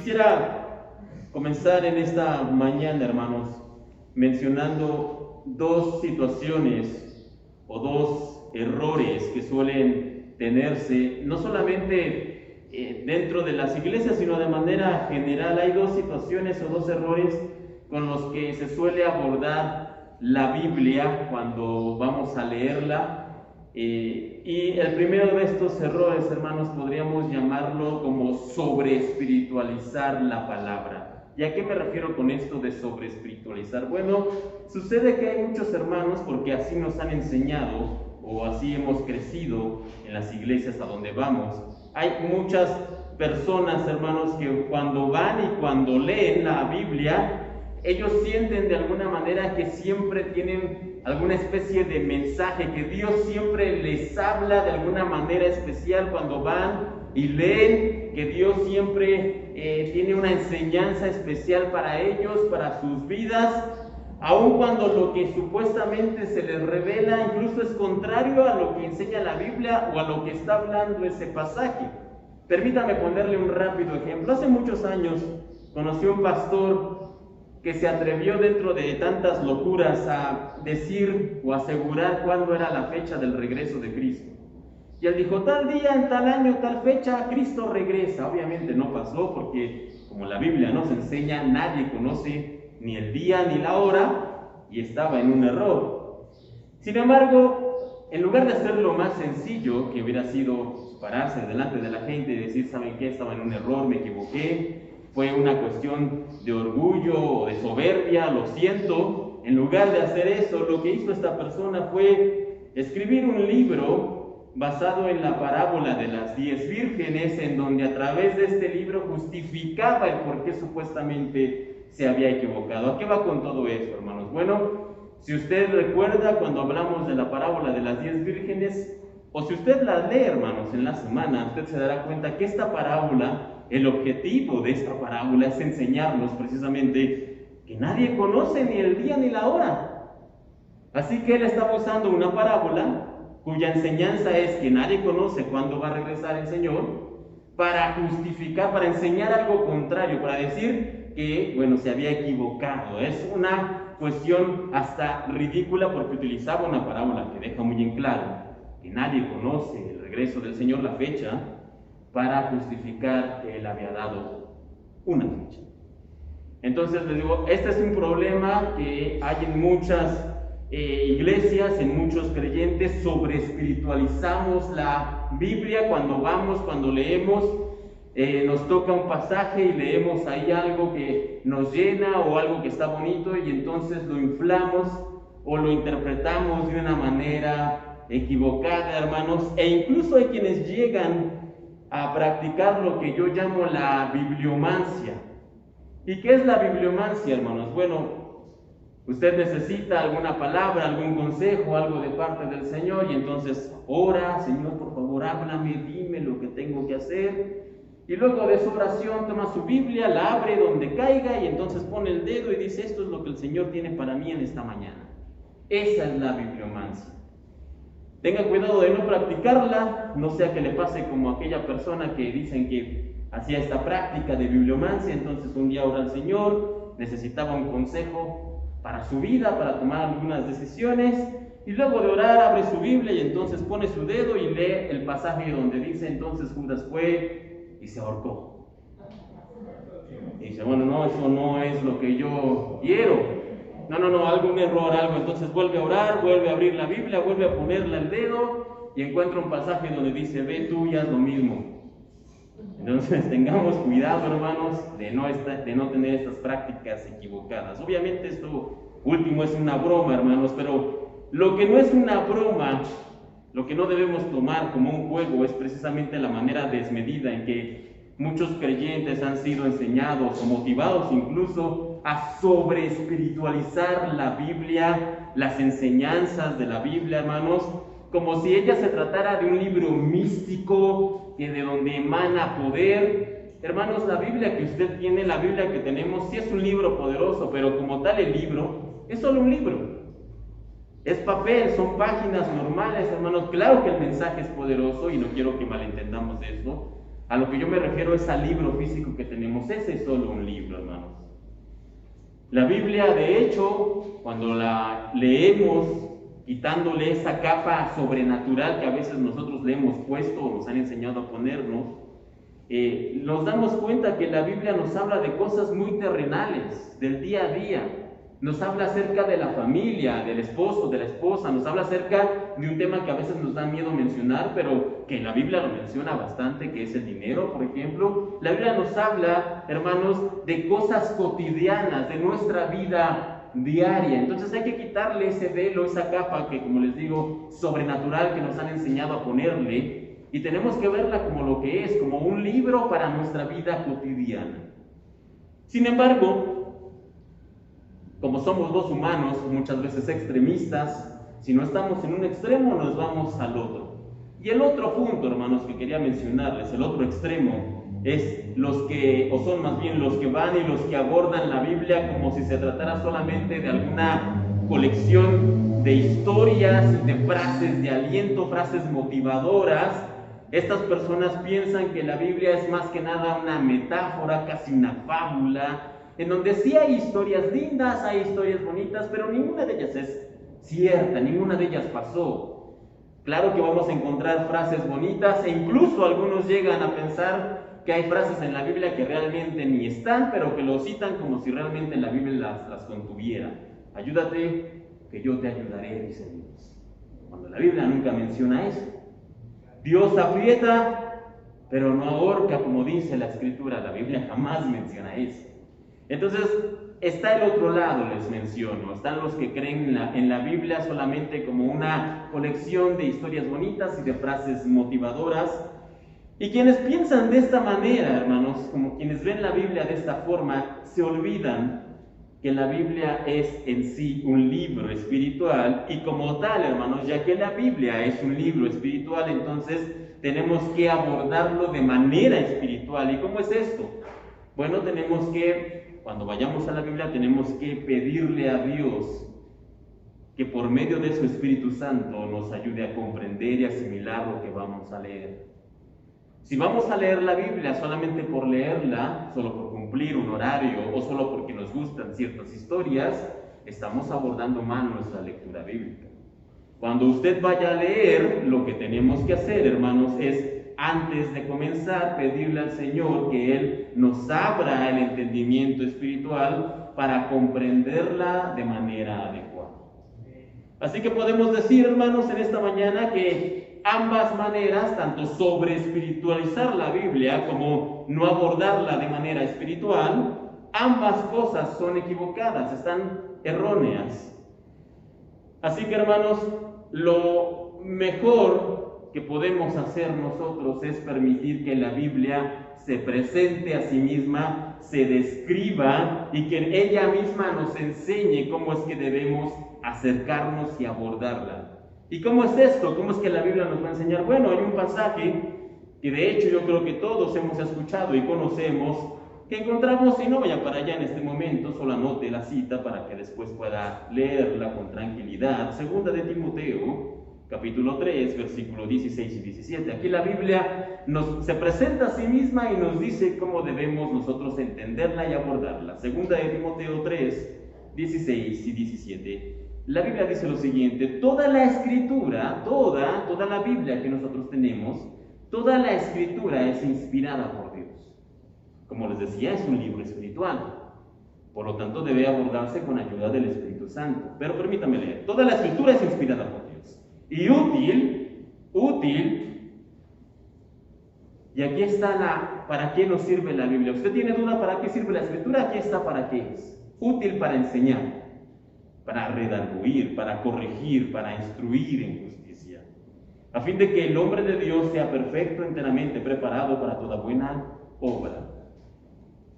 Quisiera comenzar en esta mañana, hermanos, mencionando dos situaciones o dos errores que suelen tenerse, no solamente dentro de las iglesias, sino de manera general. Hay dos situaciones o dos errores con los que se suele abordar la Biblia cuando vamos a leerla. Y el primero de estos errores, hermanos, podríamos llamarlo como sobreespiritualizar la palabra. ¿Y a qué me refiero con esto de sobreespiritualizar? Bueno, sucede que hay muchos hermanos, porque así nos han enseñado o así hemos crecido en las iglesias a donde vamos. Hay muchas personas, hermanos, que cuando van y cuando leen la Biblia, ellos sienten de alguna manera que siempre tienen alguna especie de mensaje, que Dios siempre les habla de alguna manera especial cuando van y leen, que Dios siempre tiene una enseñanza especial para ellos, para sus vidas, aun cuando lo que supuestamente se les revela incluso es contrario a lo que enseña la Biblia o a lo que está hablando ese pasaje. Permítame ponerle un rápido ejemplo. Hace muchos años conocí a un pastor que se atrevió, dentro de tantas locuras, a decir o asegurar cuándo era la fecha del regreso de Cristo. Y él dijo: tal día, en tal año, tal fecha, Cristo regresa. Obviamente no pasó, porque como la Biblia nos enseña, nadie conoce ni el día ni la hora, y estaba en un error. Sin embargo, en lugar de hacerlo más sencillo, que hubiera sido pararse delante de la gente y decir: ¿saben qué? Estaba en un error, me equivoqué, fue una cuestión de orgullo o de soberbia, lo siento. En lugar de hacer eso, lo que hizo esta persona fue escribir un libro basado en la parábola de las 10 vírgenes, en donde a través de este libro justificaba el por qué supuestamente se había equivocado. ¿A qué va con todo esto, hermanos? Bueno, si usted recuerda cuando hablamos de la parábola de las 10 vírgenes, o si usted la lee, hermanos, en la semana, usted se dará cuenta que esta parábola, el objetivo de esta parábola es enseñarnos precisamente que nadie conoce ni el día ni la hora. Así que él está usando una parábola cuya enseñanza es que nadie conoce cuándo va a regresar el Señor, para justificar, para enseñar algo contrario, para decir que, bueno, se había equivocado. Es una cuestión hasta ridícula, porque utilizaba una parábola que deja muy en claro que nadie conoce el regreso del Señor, la fecha, para justificar que él había dado una fecha. Entonces les digo, este es un problema que hay en muchas iglesias, en muchos creyentes. Sobreespiritualizamos la Biblia cuando vamos, cuando leemos, nos toca un pasaje y leemos ahí algo que nos llena o algo que está bonito, y entonces lo inflamos o lo interpretamos de una manera equivocada, hermanos. E incluso hay quienes llegan a practicar lo que yo llamo la bibliomancia. ¿Y qué es la bibliomancia, hermanos? Bueno, usted necesita alguna palabra, algún consejo, algo de parte del Señor, y entonces ora: Señor, por favor, háblame, dime lo que tengo que hacer. Y luego de su oración toma su Biblia, la abre donde caiga, y entonces pone el dedo y dice: esto es lo que el Señor tiene para mí en esta mañana. Esa es la bibliomancia. Tenga cuidado de no practicarla, no sea que le pase como aquella persona que dicen que hacía esta práctica de bibliomancia. Entonces un día ora al Señor, necesitaba un consejo para su vida, para tomar algunas decisiones, y luego de orar abre su Biblia y entonces pone su dedo y lee el pasaje donde dice: entonces Judas fue y se ahorcó. Y dice: bueno, no, eso no es lo que yo quiero. No, algún error, algo. Entonces vuelve a orar, vuelve a abrir la Biblia, vuelve a ponerle el dedo y encuentra un pasaje donde dice: ve tú y haz lo mismo. Entonces tengamos cuidado, hermanos, de no tener estas prácticas equivocadas. Obviamente esto último es una broma, hermanos, pero lo que no es una broma, lo que no debemos tomar como un juego, es precisamente la manera desmedida en que muchos creyentes han sido enseñados o motivados incluso a sobreespiritualizar la Biblia, las enseñanzas de la Biblia, hermanos, como si ella se tratara de un libro místico, que de donde emana poder. Hermanos, la Biblia que usted tiene, la Biblia que tenemos, sí es un libro poderoso, pero como tal el libro es solo un libro. Es papel, son páginas normales, hermanos. Claro que el mensaje es poderoso y no quiero que malentendamos eso, A lo que yo me refiero es al libro físico que tenemos. Ese es solo un libro, hermanos. La Biblia, de hecho, cuando la leemos, quitándole esa capa sobrenatural que a veces nosotros le hemos puesto o nos han enseñado a ponernos, nos damos cuenta que la Biblia nos habla de cosas muy terrenales, del día a día. Nos habla acerca de la familia, del esposo, de la esposa, nos habla acerca de un tema que a veces nos da miedo mencionar, pero que la Biblia lo menciona bastante, que es el dinero, por ejemplo. La Biblia nos habla, hermanos, de cosas cotidianas, de nuestra vida diaria. Entonces hay que quitarle ese velo, esa capa que, como les digo, sobrenatural que nos han enseñado a ponerle, y tenemos que verla como lo que es, como un libro para nuestra vida cotidiana. Sin embargo, como somos dos humanos, muchas veces extremistas, si no estamos en un extremo, nos vamos al otro. Y el otro punto, hermanos, que quería mencionarles, el otro extremo, es los que, o son más bien los que van y los que abordan la Biblia como si se tratara solamente de alguna colección de historias, de frases de aliento, frases motivadoras. Estas personas piensan que la Biblia es más que nada una metáfora, casi una fábula, en donde sí hay historias lindas, hay historias bonitas, pero ninguna de ellas es cierta, ninguna de ellas pasó. Claro que vamos a encontrar frases bonitas e incluso algunos llegan a pensar que hay frases en la Biblia que realmente ni están, pero que lo citan como si realmente la Biblia las contuviera. Ayúdate, que yo te ayudaré, dice Dios. Cuando la Biblia nunca menciona eso. Dios aprieta, pero no ahorca, como dice la Escritura. La Biblia jamás menciona eso. Entonces, está el otro lado, les menciono. Están los que creen en la Biblia solamente como una colección de historias bonitas y de frases motivadoras. Y quienes piensan de esta manera, hermanos, como quienes ven la Biblia de esta forma, se olvidan que la Biblia es en sí un libro espiritual y como tal, hermanos, ya que la Biblia es un libro espiritual, entonces tenemos que abordarlo de manera espiritual. ¿Y cómo es esto? Bueno, tenemos que, cuando vayamos a la Biblia, tenemos que pedirle a Dios que por medio de su Espíritu Santo nos ayude a comprender y asimilar lo que vamos a leer. Si vamos a leer la Biblia solamente por leerla, solo por cumplir un horario o solo porque nos gustan ciertas historias, estamos abordando mal nuestra lectura bíblica. Cuando usted vaya a leer, lo que tenemos que hacer, hermanos, es antes de comenzar, pedirle al Señor que Él nos abra el entendimiento espiritual para comprenderla de manera adecuada. Así que podemos decir, hermanos, en esta mañana que ambas maneras, tanto sobre espiritualizar la Biblia como no abordarla de manera espiritual, ambas cosas son equivocadas, están erróneas. Así que, hermanos, lo mejor que podemos hacer nosotros es permitir que la Biblia se presente a sí misma, se describa y que ella misma nos enseñe cómo es que debemos acercarnos y abordarla. ¿Y cómo es esto? ¿Cómo es que la Biblia nos va a enseñar? Bueno, hay un pasaje que de hecho yo creo que todos hemos escuchado y conocemos, que encontramos, y no vaya para allá en este momento, solo anote la cita para que después pueda leerla con tranquilidad. Segunda de Timoteo, capítulo 3, versículos 16 y 17. Aquí la Biblia se presenta a sí misma y nos dice cómo debemos nosotros entenderla y abordarla. Segunda de Timoteo 3, 16 y 17. La Biblia dice lo siguiente: toda la escritura, toda la Biblia que nosotros tenemos, toda la escritura es inspirada por Dios. Como les decía, es un libro espiritual. Por lo tanto, debe abordarse con ayuda del Espíritu Santo. Pero permítame leer. Toda la escritura es inspirada por Dios. Y útil. Y aquí está ¿para qué nos sirve la Biblia? ¿Usted tiene duda para qué sirve la escritura? Aquí está para qué es. Útil para enseñar, para redarguir, para corregir, para instruir en justicia, a fin de que el hombre de Dios sea perfecto, enteramente preparado para toda buena obra.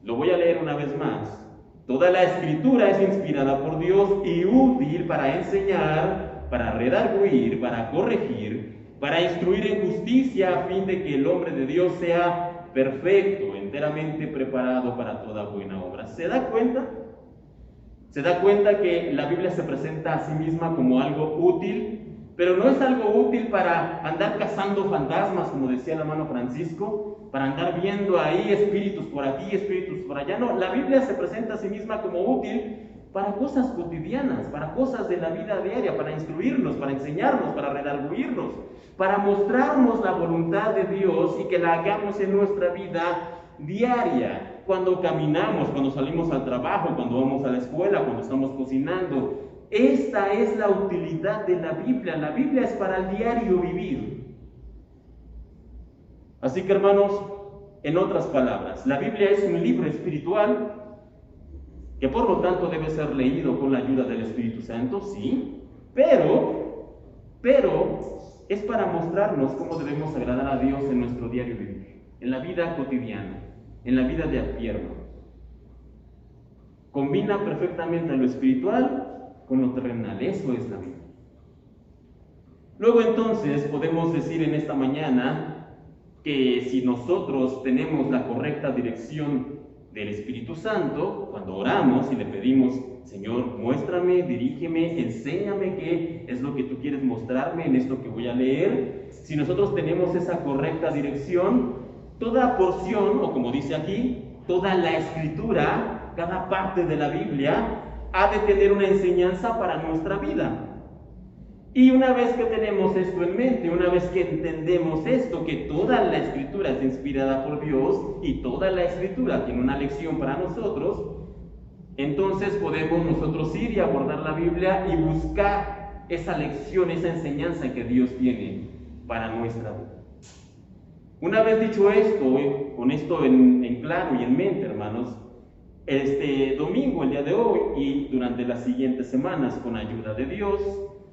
Lo voy a leer una vez más. Toda la escritura es inspirada por Dios y útil para enseñar, para redarguir, para corregir, para instruir en justicia, a fin de que el hombre de Dios sea perfecto, enteramente preparado para toda buena obra. ¿Se da cuenta? ¿Se da cuenta que la Biblia se presenta a sí misma como algo útil, pero no es algo útil para andar cazando fantasmas, como decía el hermano Francisco, para andar viendo ahí espíritus por aquí, espíritus por allá. No, la Biblia se presenta a sí misma como útil para cosas cotidianas, para cosas de la vida diaria, para instruirnos, para enseñarnos, para redarguirnos, para mostrarnos la voluntad de Dios y que la hagamos en nuestra vida diaria, cuando caminamos, cuando salimos al trabajo, cuando vamos a la escuela, cuando estamos cocinando. Esta es la utilidad de la Biblia. La Biblia es para el diario vivir. Así que, hermanos, en otras palabras, la Biblia es un libro espiritual que por lo tanto debe ser leído con la ayuda del Espíritu Santo, sí, pero es para mostrarnos cómo debemos agradar a Dios en nuestro diario vivir, en la vida cotidiana, en la vida de a pie, hermano. Combina perfectamente lo espiritual con lo terrenal. Eso es la Biblia. Luego entonces podemos decir en esta mañana que si nosotros tenemos la correcta dirección del Espíritu Santo, cuando oramos y le pedimos, Señor, muéstrame, dirígeme, enséñame qué es lo que tú quieres mostrarme en esto que voy a leer, si nosotros tenemos esa correcta dirección, toda porción, o como dice aquí, toda la Escritura, cada parte de la Biblia, ha de tener una enseñanza para nuestra vida. Y una vez que tenemos esto en mente, una vez que entendemos esto, que toda la Escritura es inspirada por Dios y toda la Escritura tiene una lección para nosotros, entonces podemos nosotros ir y abordar la Biblia y buscar esa lección, esa enseñanza que Dios tiene para nuestra vida. Una vez dicho esto, con esto en claro y en mente, hermanos, este domingo, el día de hoy y durante las siguientes semanas, con ayuda de Dios,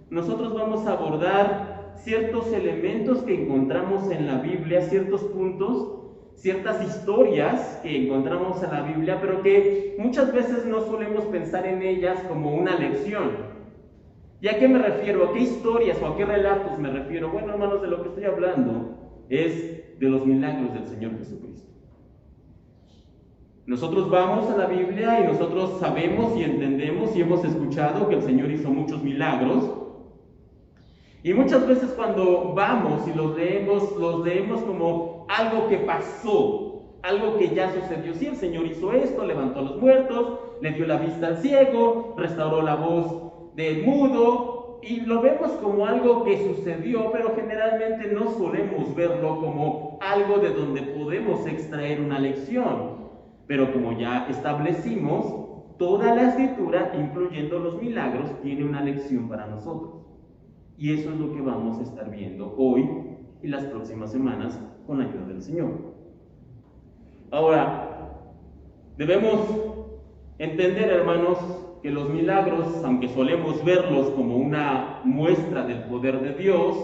nosotros vamos a abordar ciertos elementos que encontramos en la Biblia, ciertos puntos, ciertas historias que encontramos en la Biblia, pero que muchas veces no solemos pensar en ellas como una lección. ¿Y a qué me refiero? ¿A qué historias o a qué relatos me refiero? Bueno, hermanos, de lo que estoy hablando es de los milagros del Señor Jesucristo. Nosotros vamos a la Biblia y nosotros sabemos y entendemos y hemos escuchado que el Señor hizo muchos milagros. Y muchas veces cuando vamos y los leemos como algo que pasó, algo que ya sucedió. Sí, el Señor hizo esto, levantó a los muertos, le dio la vista al ciego, restauró la voz del mudo, y lo vemos como algo que sucedió, pero generalmente no solemos verlo como algo de donde podemos extraer una lección. Pero como ya establecimos, toda la Escritura, incluyendo los milagros, tiene una lección para nosotros. Y eso es lo que vamos a estar viendo hoy y las próximas semanas con la ayuda del Señor. Ahora, debemos entender, hermanos, que los milagros, aunque solemos verlos como una muestra del poder de Dios,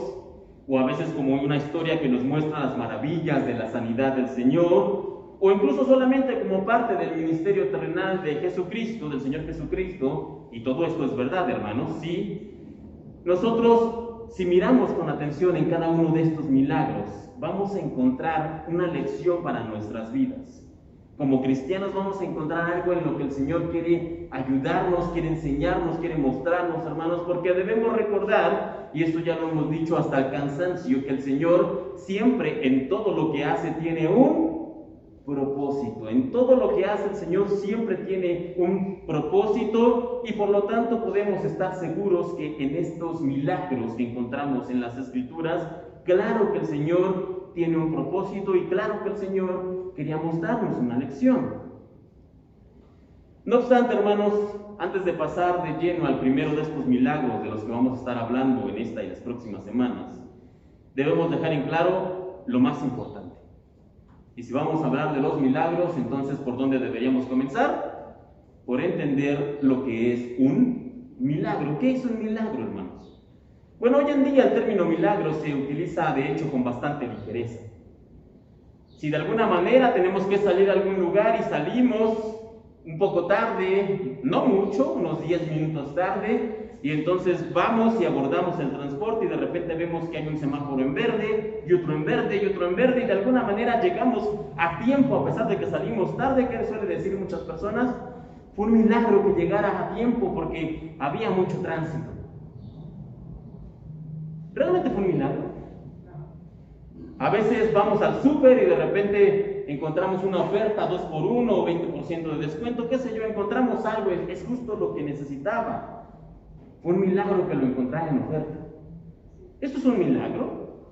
o a veces como una historia que nos muestra las maravillas de la sanidad del Señor, o incluso solamente como parte del ministerio terrenal de Jesucristo, del Señor Jesucristo, y todo esto es verdad, hermanos, sí. Nosotros, si miramos con atención en cada uno de estos milagros, vamos a encontrar una lección para nuestras vidas. Como cristianos vamos a encontrar algo en lo que el Señor quiere ayudarnos, quiere enseñarnos, quiere mostrarnos, hermanos, porque debemos recordar, y esto ya lo hemos dicho hasta el cansancio, que el Señor siempre en todo lo que hace tiene un propósito. En todo lo que hace el Señor siempre tiene un propósito, y por lo tanto podemos estar seguros que en estos milagros que encontramos en las Escrituras, claro que el Señor tiene un propósito y claro que el Señor quería mostrarnos una lección. No obstante, hermanos, antes de pasar de lleno al primero de estos milagros de los que vamos a estar hablando en esta y las próximas semanas, debemos dejar en claro lo más importante. Y si vamos a hablar de los milagros, entonces, ¿por dónde deberíamos comenzar? Por entender lo que es un milagro. ¿Qué es un milagro, hermanos? Bueno, hoy en día el término milagro se utiliza, de hecho, con bastante ligereza. Si de alguna manera tenemos que salir a algún lugar y salimos un poco tarde, no mucho, unos 10 minutos tarde, y entonces vamos y abordamos el transporte y de repente vemos que hay un semáforo en verde, y otro en verde, y otro en verde, y de alguna manera llegamos a tiempo a pesar de que salimos tarde, que suele decir muchas personas, fue un milagro que llegara a tiempo porque había mucho tránsito. ¿Realmente fue un milagro? A veces vamos al súper y de repente encontramos una oferta 2x1 o 20% de descuento, qué sé yo, encontramos algo, es justo lo que necesitaba. Fue un milagro que lo encontrara en oferta. ¿Esto es un milagro?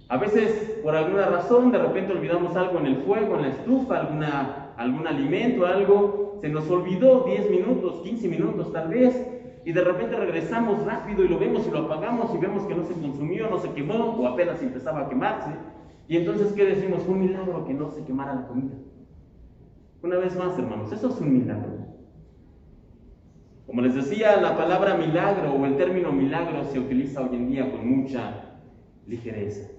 A veces, por alguna razón, de repente olvidamos algo en el fuego, en la estufa, algún alimento, algo, se nos olvidó 10 minutos, 15 minutos tal vez, y de repente regresamos rápido y lo vemos y lo apagamos y vemos que no se consumió, no se quemó o apenas empezaba a quemarse. Y entonces, ¿qué decimos? Fue un milagro que no se quemara la comida. Una vez más, hermanos, eso es un milagro. Como les decía, la palabra milagro o el término milagro se utiliza hoy en día con mucha ligereza.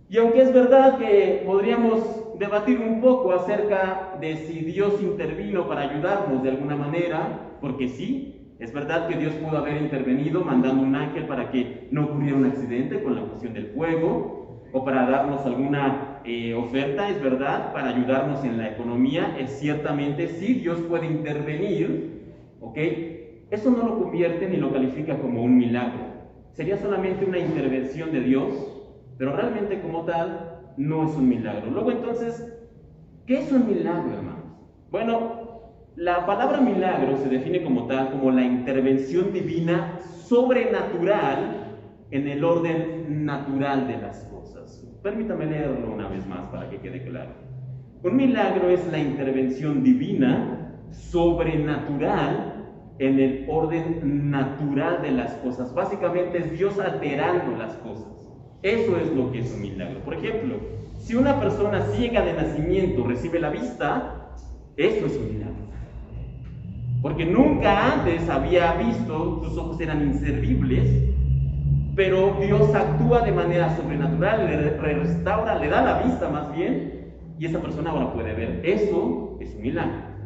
Y aunque es verdad que podríamos debatir un poco acerca de si Dios intervino para ayudarnos de alguna manera, porque sí, es verdad que Dios pudo haber intervenido mandando un ángel para que no ocurriera un accidente con la cuestión del fuego, o para darnos alguna oferta, es verdad, para ayudarnos en la economía, es ciertamente sí, Dios puede intervenir, ¿ok? Eso no lo convierte ni lo califica como un milagro, sería solamente una intervención de Dios, pero realmente como tal no es un milagro. Luego entonces, ¿qué es un milagro, hermanos? Bueno, la palabra milagro se define como tal, como la intervención divina sobrenatural en el orden natural de las cosas. Permítame leerlo una vez más para que quede claro. Un milagro es la intervención divina sobrenatural en el orden natural de las cosas. Básicamente es Dios alterando las cosas. Eso es lo que es un milagro. Por ejemplo, si una persona ciega de nacimiento recibe la vista, eso es un milagro. Porque nunca antes había visto, sus ojos eran inservibles, pero Dios actúa de manera sobrenatural, le restaura, le da la vista más bien, y esa persona ahora puede ver. Eso es un milagro.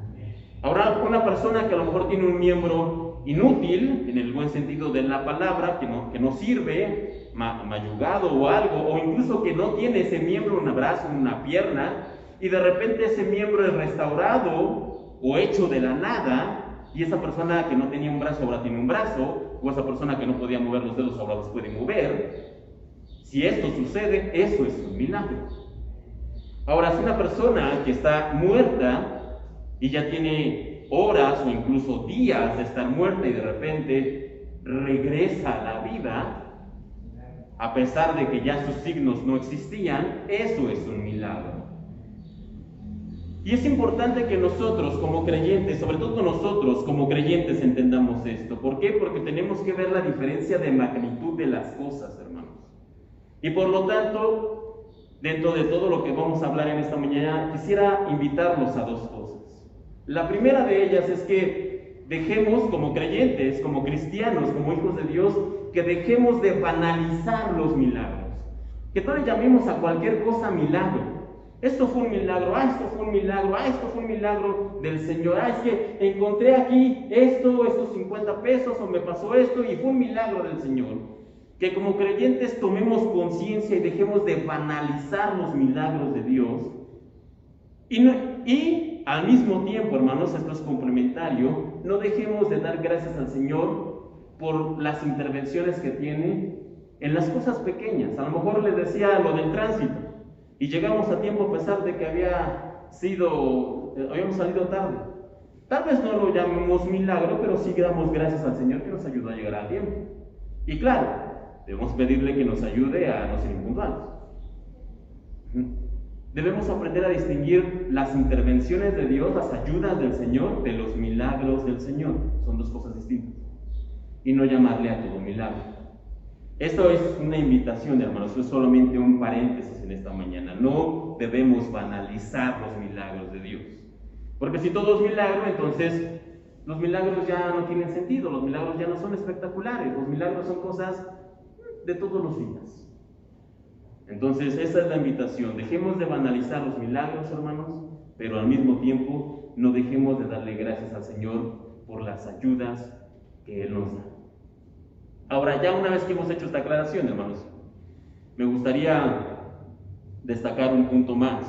Ahora, una persona que a lo mejor tiene un miembro inútil, en el buen sentido de la palabra, que no sirve, mayugado o algo, o incluso que no tiene ese miembro, un brazo, una pierna, y de repente ese miembro es restaurado o hecho de la nada, y esa persona que no tenía un brazo ahora tiene un brazo, o esa persona que no podía mover los dedos ahora los puede mover. Si esto sucede, eso es un milagro. Ahora, si una persona que está muerta y ya tiene horas o incluso días de estar muerta y de repente regresa a la vida, a pesar de que ya sus signos no existían, eso es un milagro. Y es importante que nosotros como creyentes, sobre todo nosotros como creyentes, entendamos esto. ¿Por qué? Porque tenemos que ver la diferencia de magnitud de las cosas, hermanos. Y por lo tanto, dentro de todo lo que vamos a hablar en esta mañana, quisiera invitarlos a dos cosas. La primera de ellas es que dejemos como creyentes, como cristianos, como hijos de Dios, que dejemos de banalizar los milagros. Que no le llamemos a cualquier cosa milagro. Esto fue un milagro, esto fue un milagro, esto fue un milagro del Señor. Es que encontré aquí estos 50 pesos o me pasó esto y fue un milagro del Señor. Que como creyentes tomemos conciencia y dejemos de banalizar los milagros de Dios. Y al mismo tiempo, hermanos, esto es complementario, no dejemos de dar gracias al Señor por las intervenciones que tiene en las cosas pequeñas. A lo mejor les decía lo del tránsito y llegamos a tiempo a pesar de que habíamos salido tarde. Tal vez no lo llamemos milagro, pero sí damos gracias al Señor que nos ayudó a llegar a tiempo. Y claro, debemos pedirle que nos ayude a no ser impuntuales. Debemos aprender a distinguir las intervenciones de Dios, las ayudas del Señor, de los milagros del Señor. Son dos cosas distintas. Y no llamarle a todo milagro. Esto es una invitación, hermanos, esto es solamente un paréntesis en esta mañana. No debemos banalizar los milagros de Dios. Porque si todo es milagro, entonces los milagros ya no tienen sentido, los milagros ya no son espectaculares, los milagros son cosas de todos los días. Entonces, esa es la invitación. Dejemos de banalizar los milagros, hermanos, pero al mismo tiempo no dejemos de darle gracias al Señor por las ayudas que Él nos da. Ahora, ya una vez que hemos hecho esta aclaración, hermanos, me gustaría destacar un punto más.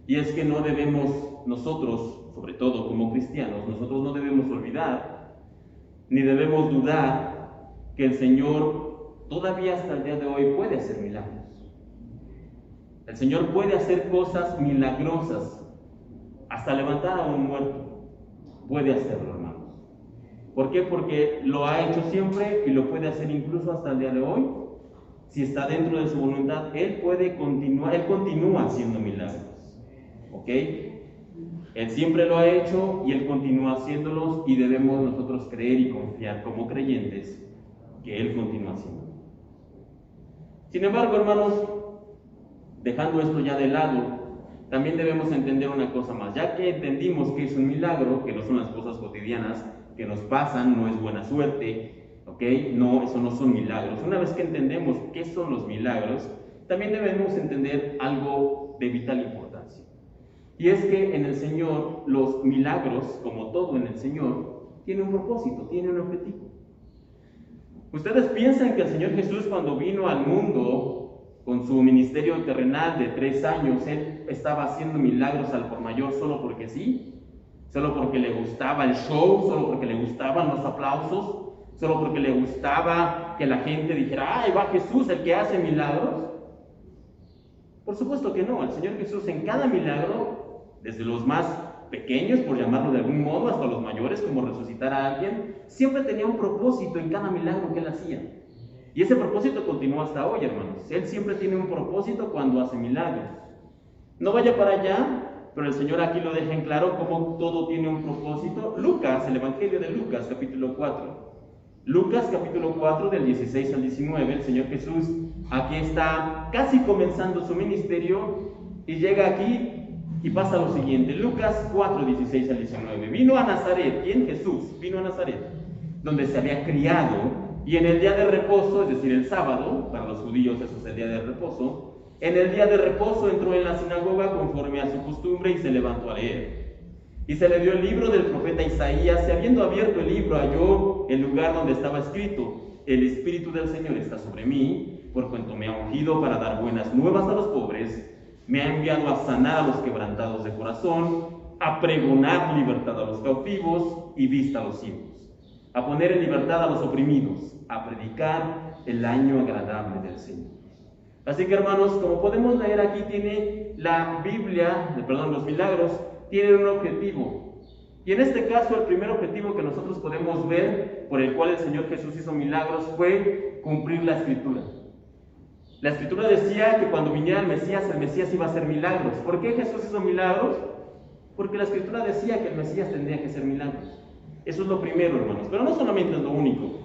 Y es que no debemos nosotros, sobre todo como cristianos, nosotros no debemos olvidar, ni debemos dudar que el Señor todavía hasta el día de hoy puede hacer milagros. El Señor puede hacer cosas milagrosas, hasta levantar a un muerto. Puede hacerlo, hermanos. ¿Por qué? Porque lo ha hecho siempre y lo puede hacer incluso hasta el día de hoy. Si está dentro de su voluntad, Él continúa haciendo milagros. ¿Ok? Él siempre lo ha hecho y Él continúa haciéndolos, y debemos nosotros creer y confiar como creyentes que Él continúa haciéndolo. Sin embargo, hermanos, dejando esto ya de lado, también debemos entender una cosa más. Ya que entendimos que es un milagro, que no son las cosas cotidianas que nos pasan, no es buena suerte, ¿ok? No, eso no son milagros. Una vez que entendemos qué son los milagros, también debemos entender algo de vital importancia. Y es que en el Señor, los milagros, como todo en el Señor, tiene un propósito, tiene un objetivo. ¿Ustedes piensan que el Señor Jesús, cuando vino al mundo con su ministerio terrenal de 3 años, Él estaba haciendo milagros al por mayor solo porque sí? ¿Solo porque le gustaba el show? ¿Solo porque le gustaban los aplausos? ¿Solo porque le gustaba que la gente dijera, ¡ay, va Jesús, el que hace milagros! Por supuesto que no. El Señor Jesús, en cada milagro, desde los más pequeños, por llamarlo de algún modo, hasta los mayores, como resucitar a alguien, siempre tenía un propósito en cada milagro que Él hacía. Y ese propósito continúa hasta hoy, hermanos. Él siempre tiene un propósito cuando hace milagros. No vaya para allá, pero el Señor aquí lo deja en claro cómo todo tiene un propósito. Lucas, el Evangelio de Lucas, capítulo 4. Lucas, capítulo 4, del 16 al 19, el Señor Jesús aquí está casi comenzando su ministerio y llega aquí y pasa lo siguiente. Lucas 4, 16 al 19. Vino a Nazaret. ¿Quién? Jesús. Vino a Nazaret, donde se había criado. Y en el día de reposo, es decir, el sábado, para los judíos eso es el día de reposo, en el día de reposo entró en la sinagoga conforme a su costumbre y se levantó a leer. Y se le dio el libro del profeta Isaías, y habiendo abierto el libro halló el lugar donde estaba escrito: el Espíritu del Señor está sobre mí, por cuanto me ha ungido para dar buenas nuevas a los pobres, me ha enviado a sanar a los quebrantados de corazón, a pregonar libertad a los cautivos y vista a los ciegos, a poner en libertad a los oprimidos, a predicar el año agradable del Señor. Así que, hermanos, como podemos leer aquí, tiene la Biblia, los milagros, tienen un objetivo. Y en este caso, el primer objetivo que nosotros podemos ver, por el cual el Señor Jesús hizo milagros, fue cumplir la Escritura. La Escritura decía que cuando viniera el Mesías iba a hacer milagros. ¿Por qué Jesús hizo milagros? Porque la Escritura decía que el Mesías tendría que hacer milagros. Eso es lo primero, hermanos, pero no solamente es lo único.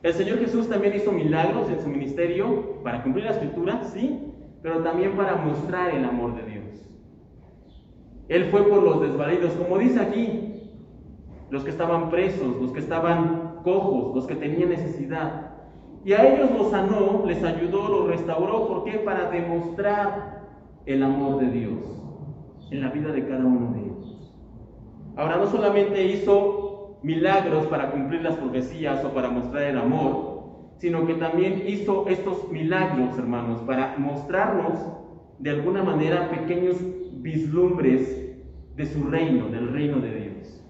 El Señor Jesús también hizo milagros en su ministerio para cumplir la Escritura, sí, pero también para mostrar el amor de Dios. Él fue por los desvalidos, como dice aquí, los que estaban presos, los que estaban cojos, los que tenían necesidad. Y a ellos los sanó, les ayudó, los restauró. ¿Por qué? Para demostrar el amor de Dios en la vida de cada uno de ellos. Ahora, no solamente hizo milagros para cumplir las profecías o para mostrar el amor, sino que también hizo estos milagros, hermanos, para mostrarnos de alguna manera pequeños vislumbres de su reino, del reino de Dios.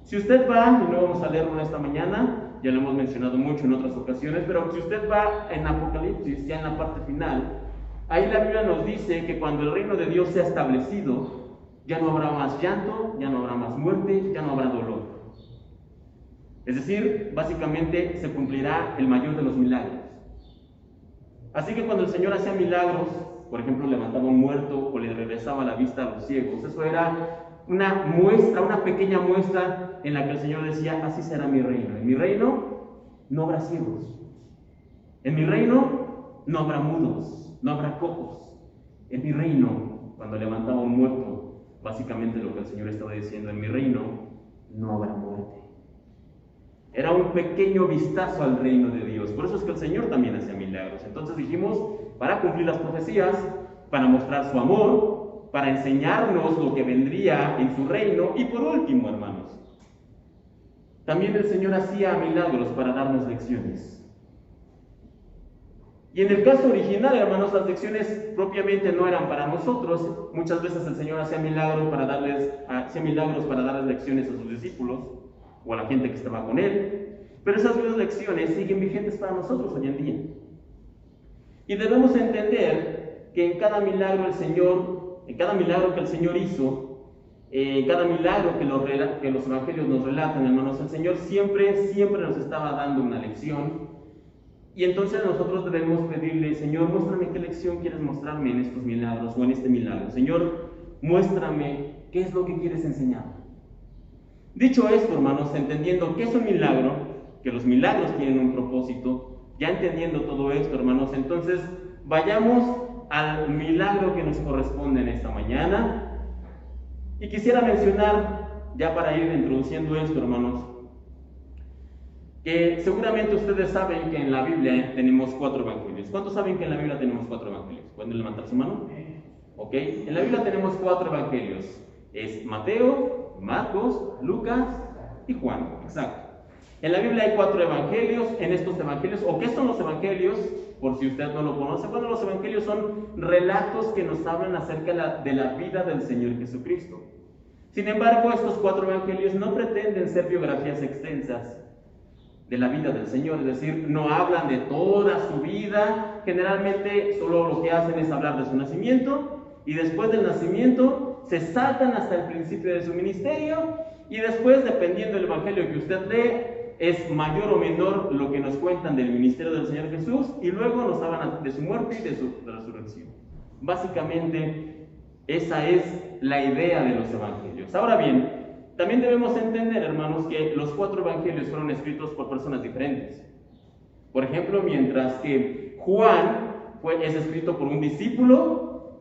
Si usted va, y no vamos a leerlo esta mañana, ya lo hemos mencionado mucho en otras ocasiones, pero si usted va en Apocalipsis, ya en la parte final, ahí la Biblia nos dice que cuando el reino de Dios sea establecido, ya no habrá más llanto, ya no habrá más muerte, ya no habrá dolor. Es decir, básicamente se cumplirá el mayor de los milagros. Así que cuando el Señor hacía milagros, por ejemplo, levantaba un muerto o le regresaba la vista a los ciegos, eso era una muestra, una pequeña muestra en la que el Señor decía: así será mi reino. En mi reino no habrá ciegos. En mi reino no habrá mudos, no habrá cojos. En mi reino, cuando levantaba un muerto, básicamente lo que el Señor estaba diciendo: en mi reino no habrá muerte. Era un pequeño vistazo al reino de Dios. Por eso es que el Señor también hacía milagros. Entonces dijimos, para cumplir las profecías, para mostrar su amor, para enseñarnos lo que vendría en su reino. Y por último, hermanos, también el Señor hacía milagros para darnos lecciones. Y en el caso original, hermanos, las lecciones propiamente no eran para nosotros. Muchas veces el Señor hacía milagros para darles lecciones a sus discípulos o a la gente que estaba con Él. Pero esas dos lecciones siguen vigentes para nosotros hoy en día. Y debemos entender que en cada milagro que el Señor hizo, en cada milagro que los evangelios nos relatan, hermanos, el Señor siempre nos estaba dando una lección. Y entonces nosotros debemos pedirle: Señor, muéstrame qué lección quieres mostrarme en estos milagros o en este milagro. Señor, muéstrame qué es lo que quieres enseñar. Dicho esto, hermanos, entendiendo que es un milagro, que los milagros tienen un propósito, ya entendiendo todo esto, hermanos, entonces vayamos al milagro que nos corresponde en esta mañana. Y quisiera mencionar, ya para ir introduciendo esto, hermanos, que seguramente ustedes saben que en la Biblia tenemos 4 evangelios. ¿Cuántos saben que en la Biblia tenemos 4 evangelios? ¿Pueden levantar su mano? Ok, en la Biblia tenemos 4 evangelios. Es Mateo, Marcos, Lucas y Juan. Exacto. En la Biblia hay 4 evangelios. En estos evangelios, ¿o qué son los evangelios? Por si usted no lo conoce, bueno, los evangelios son relatos que nos hablan acerca de la vida del Señor Jesucristo. Sin embargo, estos 4 evangelios no pretenden ser biografías extensas de la vida del Señor, es decir, no hablan de toda su vida. Generalmente solo lo que hacen es hablar de su nacimiento, y después del nacimiento se saltan hasta el principio de su ministerio, y después, dependiendo del evangelio que usted lee, es mayor o menor lo que nos cuentan del ministerio del Señor Jesús, y luego nos hablan de su muerte y de su resurrección. Básicamente, esa es la idea de los evangelios. Ahora bien, también debemos entender, hermanos, que los 4 evangelios fueron escritos por personas diferentes. Por ejemplo, mientras que Juan es escrito por un discípulo,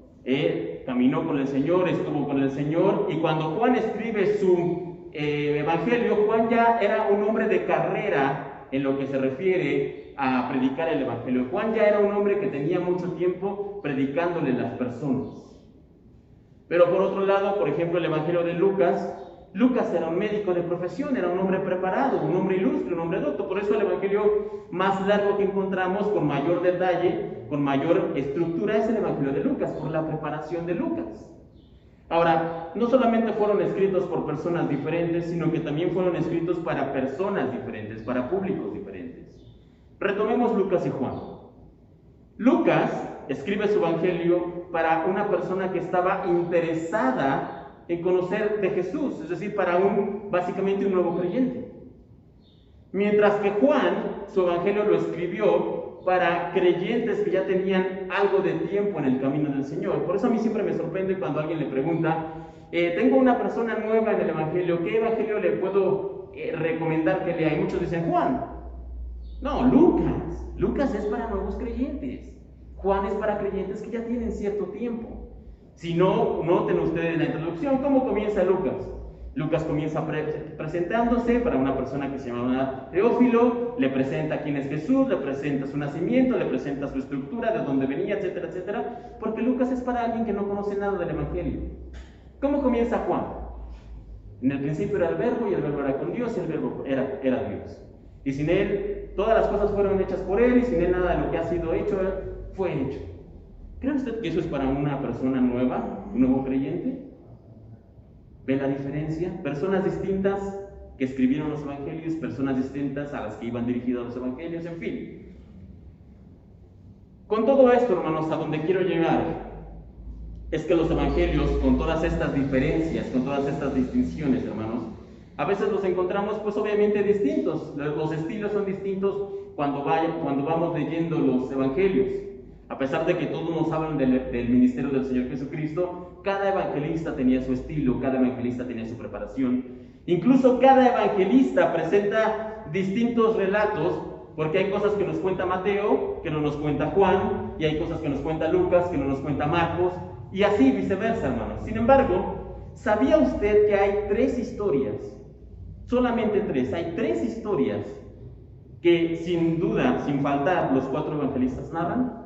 caminó con el Señor, estuvo con el Señor, y cuando Juan escribe su evangelio, Juan ya era un hombre de carrera en lo que se refiere a predicar el evangelio. Juan ya era un hombre que tenía mucho tiempo predicándole a las personas. Pero por otro lado, por ejemplo, el evangelio de Lucas era un médico de profesión, era un hombre preparado, un hombre ilustre, un hombre docto. Por eso el evangelio más largo que encontramos, con mayor detalle, con mayor estructura, es el evangelio de Lucas, por la preparación de Lucas. Ahora, no solamente fueron escritos por personas diferentes, sino que también fueron escritos para personas diferentes, para públicos diferentes. Retomemos Lucas y Juan. Lucas escribe su evangelio para una persona que estaba interesada en conocer de Jesús, es decir, para básicamente un nuevo creyente. Mientras que Juan, su evangelio lo escribió para creyentes que ya tenían algo de tiempo en el camino del Señor. Por eso a mí siempre me sorprende cuando alguien le pregunta: tengo una persona nueva en el evangelio, ¿qué evangelio le puedo recomendar que lea? Y muchos dicen Juan. No, Lucas. Lucas es para nuevos creyentes. Juan es para creyentes que ya tienen cierto tiempo. Si no, noten ustedes la introducción, ¿cómo comienza Lucas? Lucas comienza presentándose para una persona que se llama Teófilo, le presenta quién es Jesús, le presenta su nacimiento, le presenta su estructura, de dónde venía, etcétera, etcétera, porque Lucas es para alguien que no conoce nada del evangelio. ¿Cómo comienza Juan? En el principio era el verbo, y el verbo era con Dios, y el verbo era Dios. Y sin él, todas las cosas fueron hechas por él, y sin él nada de lo que ha sido hecho fue hecho. ¿Cree usted que eso es para una persona nueva, un nuevo creyente? ¿Ve la diferencia? Personas distintas que escribieron los evangelios, personas distintas a las que iban dirigidos los evangelios, en fin. Con todo esto, hermanos, a donde quiero llegar es que los evangelios, con todas estas diferencias, con todas estas distinciones, hermanos, a veces los encontramos pues obviamente distintos. Los estilos son distintos cuando vamos leyendo los evangelios. A pesar de que todos nos hablan del ministerio del Señor Jesucristo, cada evangelista tenía su estilo, cada evangelista tenía su preparación. Incluso cada evangelista presenta distintos relatos, porque hay cosas que nos cuenta Mateo, que no nos cuenta Juan, y hay cosas que nos cuenta Lucas, que no nos cuenta Marcos, y así viceversa, hermanos. Sin embargo, ¿sabía usted que hay 3 historias? Solamente 3. Hay 3 historias que sin duda, sin faltar, los 4 evangelistas narran.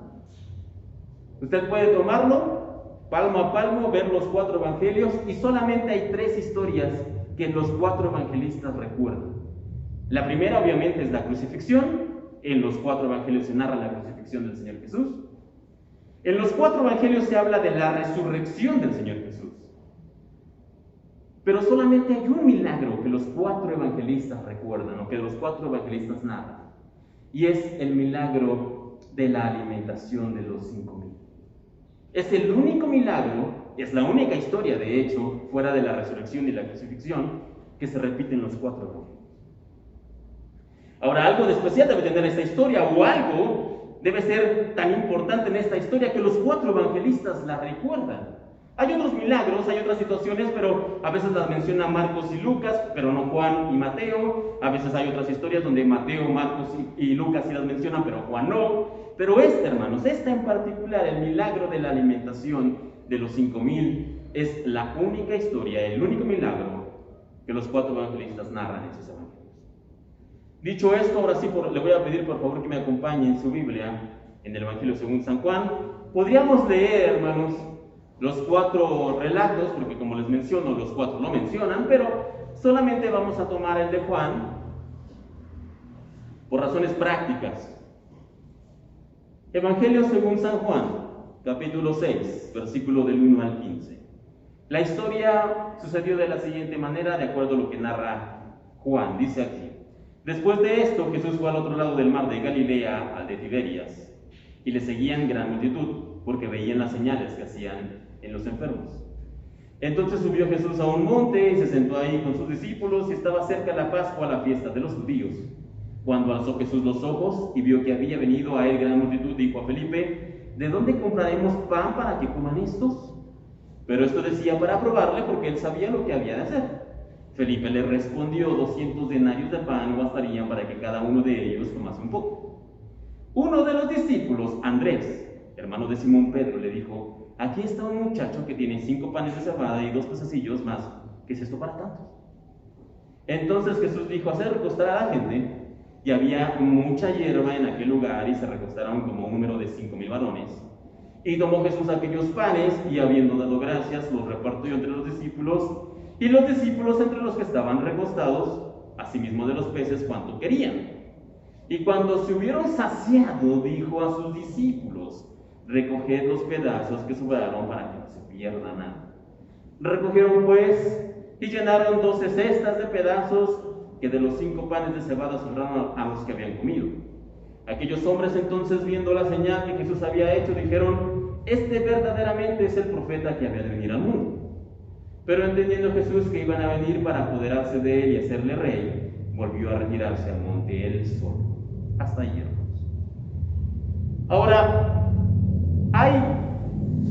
Usted puede tomarlo palmo a palmo, ver los 4 evangelios, y solamente hay 3 historias que los 4 evangelistas recuerdan. La primera, obviamente, es la crucifixión. En los 4 evangelios se narra la crucifixión del Señor Jesús. En los 4 evangelios se habla de la resurrección del Señor Jesús. Pero solamente hay un milagro que los 4 evangelistas recuerdan, o que los 4 evangelistas narran, y es el milagro de la alimentación de los 5,000. Es el único milagro, es la única historia, de hecho, fuera de la resurrección y la crucifixión, que se repite en los 4 evangelios. Ahora, algo de especial debe tener esta historia, o algo debe ser tan importante en esta historia que los 4 evangelistas la recuerdan. Hay otros milagros, hay otras situaciones, pero a veces las menciona Marcos y Lucas, pero no Juan y Mateo. A veces hay otras historias donde Mateo, Marcos y Lucas sí las mencionan, pero Juan no. Pero hermanos, esta en particular, el milagro de la alimentación de los 5,000, es la única historia, el único milagro que los 4 evangelistas narran en sus evangelios. Dicho esto, ahora sí le voy a pedir por favor que me acompañe en su Biblia, en el Evangelio según San Juan. Podríamos leer, hermanos, los 4 relatos, porque como les menciono, los 4 lo mencionan, pero solamente vamos a tomar el de Juan por razones prácticas. Evangelio según San Juan, capítulo 6, versículo del 1 al 15. La historia sucedió de la siguiente manera, de acuerdo a lo que narra Juan. Dice aquí: después de esto, Jesús fue al otro lado del mar de Galilea, al de Tiberias, y le seguían gran multitud, porque veían las señales que hacían en los enfermos. Entonces subió Jesús a un monte y se sentó ahí con sus discípulos, y estaba cerca la Pascua, la fiesta de los judíos. Cuando alzó Jesús los ojos y vio que había venido a él gran multitud, dijo a Felipe: ¿de dónde compraremos pan para que coman estos? Pero esto decía para probarle, porque él sabía lo que había de hacer. Felipe le respondió: 200 denarios de pan no bastarían para que cada uno de ellos tomase un poco. Uno de los discípulos, Andrés, hermano de Simón Pedro, le dijo: aquí está un muchacho que tiene 5 panes de cebada y 2 pececillos más. ¿Qué es esto para tantos? Entonces Jesús dijo: hacer recostar a la gente. Y había mucha hierba en aquel lugar, y se recostaron como un número de 5,000 varones. Y tomó Jesús aquellos panes, y habiendo dado gracias, los repartió entre los discípulos, y los discípulos entre los que estaban recostados, asimismo de los peces cuanto querían. Y cuando se hubieron saciado, dijo a sus discípulos: recoged los pedazos que sobraron para que no se pierda nada. Recogieron pues y llenaron 12 cestas de pedazos que de los 5 panes de cebada sobraron a los que habían comido. Aquellos hombres entonces, viendo la señal que Jesús había hecho, dijeron: este verdaderamente es el profeta que había de venir al mundo. Pero entendiendo Jesús que iban a venir para apoderarse de él y hacerle rey, volvió a retirarse al monte él solo. Hasta ahí, hermanos. Ahora, hay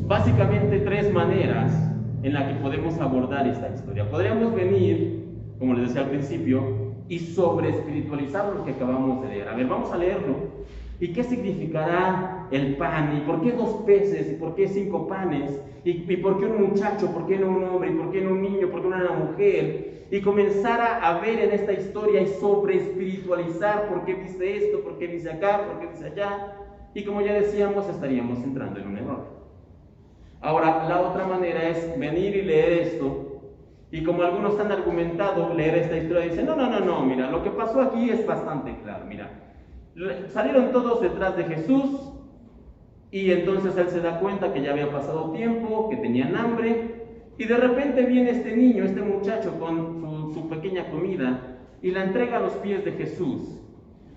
básicamente 3 maneras en las que podemos abordar esta historia. Podríamos venir, como les decía al principio, y sobre espiritualizar lo que acabamos de leer. A ver, vamos a leerlo. ¿Y qué significará el pan? ¿Y por qué 2 peces? ¿Y por qué 5 panes? ¿Y por qué un muchacho? ¿Por qué no un hombre? ¿Y por qué no un niño? ¿Por qué no una mujer? Y comenzar a ver en esta historia y sobre espiritualizar por qué dice esto, por qué dice acá, por qué dice allá. Y como ya decíamos, estaríamos entrando en un error. Ahora, la otra manera es venir y leer esto. Y como algunos han argumentado, leer esta historia y dicen: no, mira, lo que pasó aquí es bastante claro. Mira, salieron todos detrás de Jesús, y entonces él se da cuenta que ya había pasado tiempo, que tenían hambre, y de repente viene este niño, este muchacho con su pequeña comida, y la entrega a los pies de Jesús.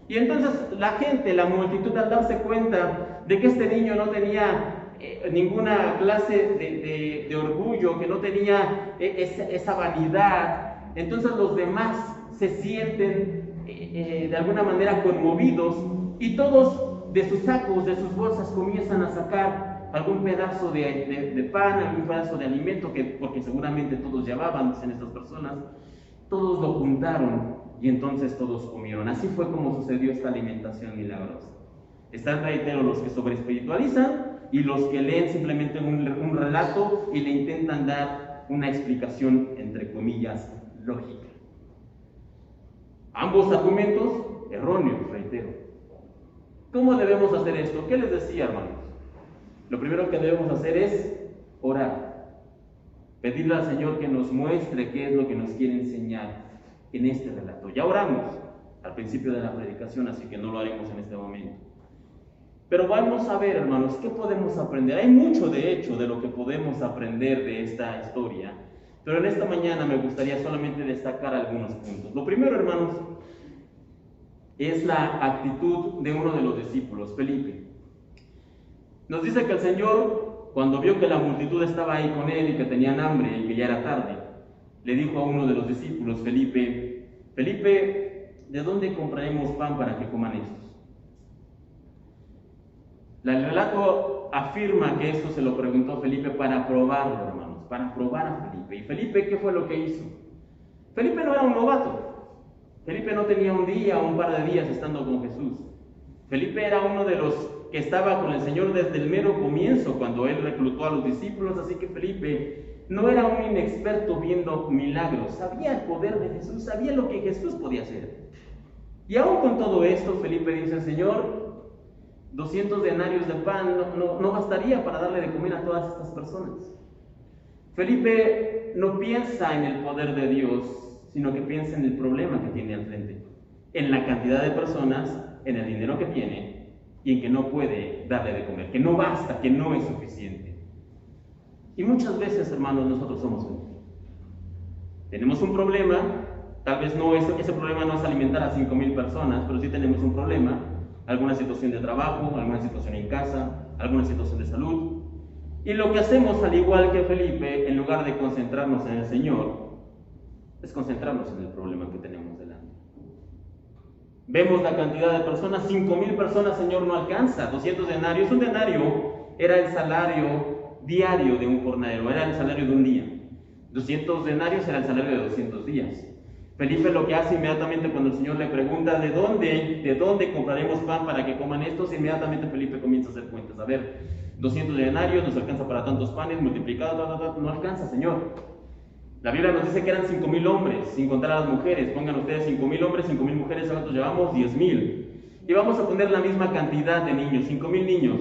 Y entonces la gente, la multitud, al darse cuenta de que este niño no tenía ninguna clase de orgullo, que no tenía esa vanidad, entonces los demás se sienten de alguna manera conmovidos, y todos de sus sacos, de sus bolsas, comienzan a sacar algún pedazo de pan, algún pedazo de alimento, porque seguramente todos llevaban, dicen estas personas. Todos lo juntaron y entonces todos comieron. Así fue como sucedió esta alimentación milagrosa. Están, reitero, los que sobre espiritualizan y los que leen simplemente un relato y le intentan dar una explicación, entre comillas, lógica. Ambos argumentos erróneos, reitero. ¿Cómo debemos hacer esto? ¿Qué les decía, hermanos? Lo primero que debemos hacer es orar. Pedirle al Señor que nos muestre qué es lo que nos quiere enseñar en este relato. Ya oramos al principio de la predicación, así que no lo haremos en este momento. Pero vamos a ver, hermanos, ¿qué podemos aprender? Hay mucho, de hecho, de lo que podemos aprender de esta historia. Pero en esta mañana me gustaría solamente destacar algunos puntos. Lo primero, hermanos, es la actitud de uno de los discípulos, Felipe. Nos dice que el Señor, cuando vio que la multitud estaba ahí con él y que tenían hambre y que ya era tarde, le dijo a uno de los discípulos, Felipe, ¿de dónde compraremos pan para que coman estos? El relato afirma que esto se lo preguntó Felipe para probarlo, hermanos, para probar a Felipe. ¿Y Felipe qué fue lo que hizo? Felipe no era un novato. Felipe no tenía un día o un par de días estando con Jesús. Felipe era uno de los que estaba con el Señor desde el mero comienzo, cuando él reclutó a los discípulos, así que Felipe no era un inexperto viendo milagros, sabía el poder de Jesús, sabía lo que Jesús podía hacer. Y aún con todo esto, Felipe dice, Señor, 200 denarios de pan no bastaría para darle de comer a todas estas personas. Felipe no piensa en el poder de Dios, sino que piensa en el problema que tiene al frente, en la cantidad de personas, en el dinero que tiene y en que no puede darle de comer, que no basta, que no es suficiente. Y muchas veces, hermanos, nosotros somos Felipe. Tenemos un problema, tal vez ese problema no es alimentar a 5,000 personas, pero sí tenemos un problema, alguna situación de trabajo, alguna situación en casa, alguna situación de salud. Y lo que hacemos, al igual que Felipe, en lugar de concentrarnos en el Señor, es concentrarnos en el problema que tenemos delante. Vemos la cantidad de personas, 5,000 personas, Señor, no alcanza. 200 denarios, un denario era el salario diario de un jornalero, era el salario de un día. 200 denarios era el salario de 200 días. Felipe lo que hace inmediatamente cuando el Señor le pregunta ¿de dónde compraremos pan para que coman estos? Inmediatamente Felipe comienza a hacer cuentas. A ver, 200 denarios nos alcanza para tantos panes, multiplicado, no alcanza, Señor. La Biblia nos dice que eran 5,000 hombres, sin contar a las mujeres. Pongan ustedes 5,000 hombres, 5,000 mujeres, ¿cuántos llevamos? 10,000. Y vamos a poner la misma cantidad de niños, 5,000 niños.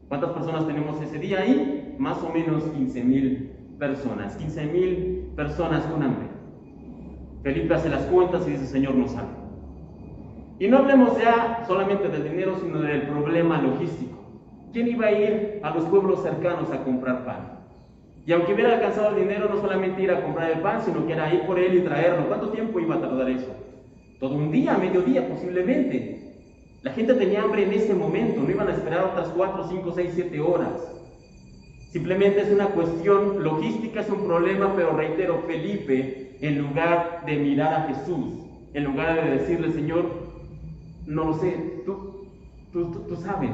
¿Cuántas personas tenemos ese día ahí? Más o menos 15,000 personas. 15,000 personas con hambre. Felipe hace las cuentas y dice, Señor, nos salva. Y no hablemos ya solamente del dinero, sino del problema logístico. ¿Quién iba a ir a los pueblos cercanos a comprar pan? Y aunque hubiera alcanzado el dinero, no solamente ir a comprar el pan, sino que era ir por él y traerlo. ¿Cuánto tiempo iba a tardar eso? Todo un día, mediodía posiblemente. La gente tenía hambre en ese momento, no iban a esperar otras 4, 5, 6, 7 horas. Simplemente es una cuestión logística, es un problema, pero reitero, Felipe, en lugar de mirar a Jesús, en lugar de decirle, Señor, no lo sé, tú sabes.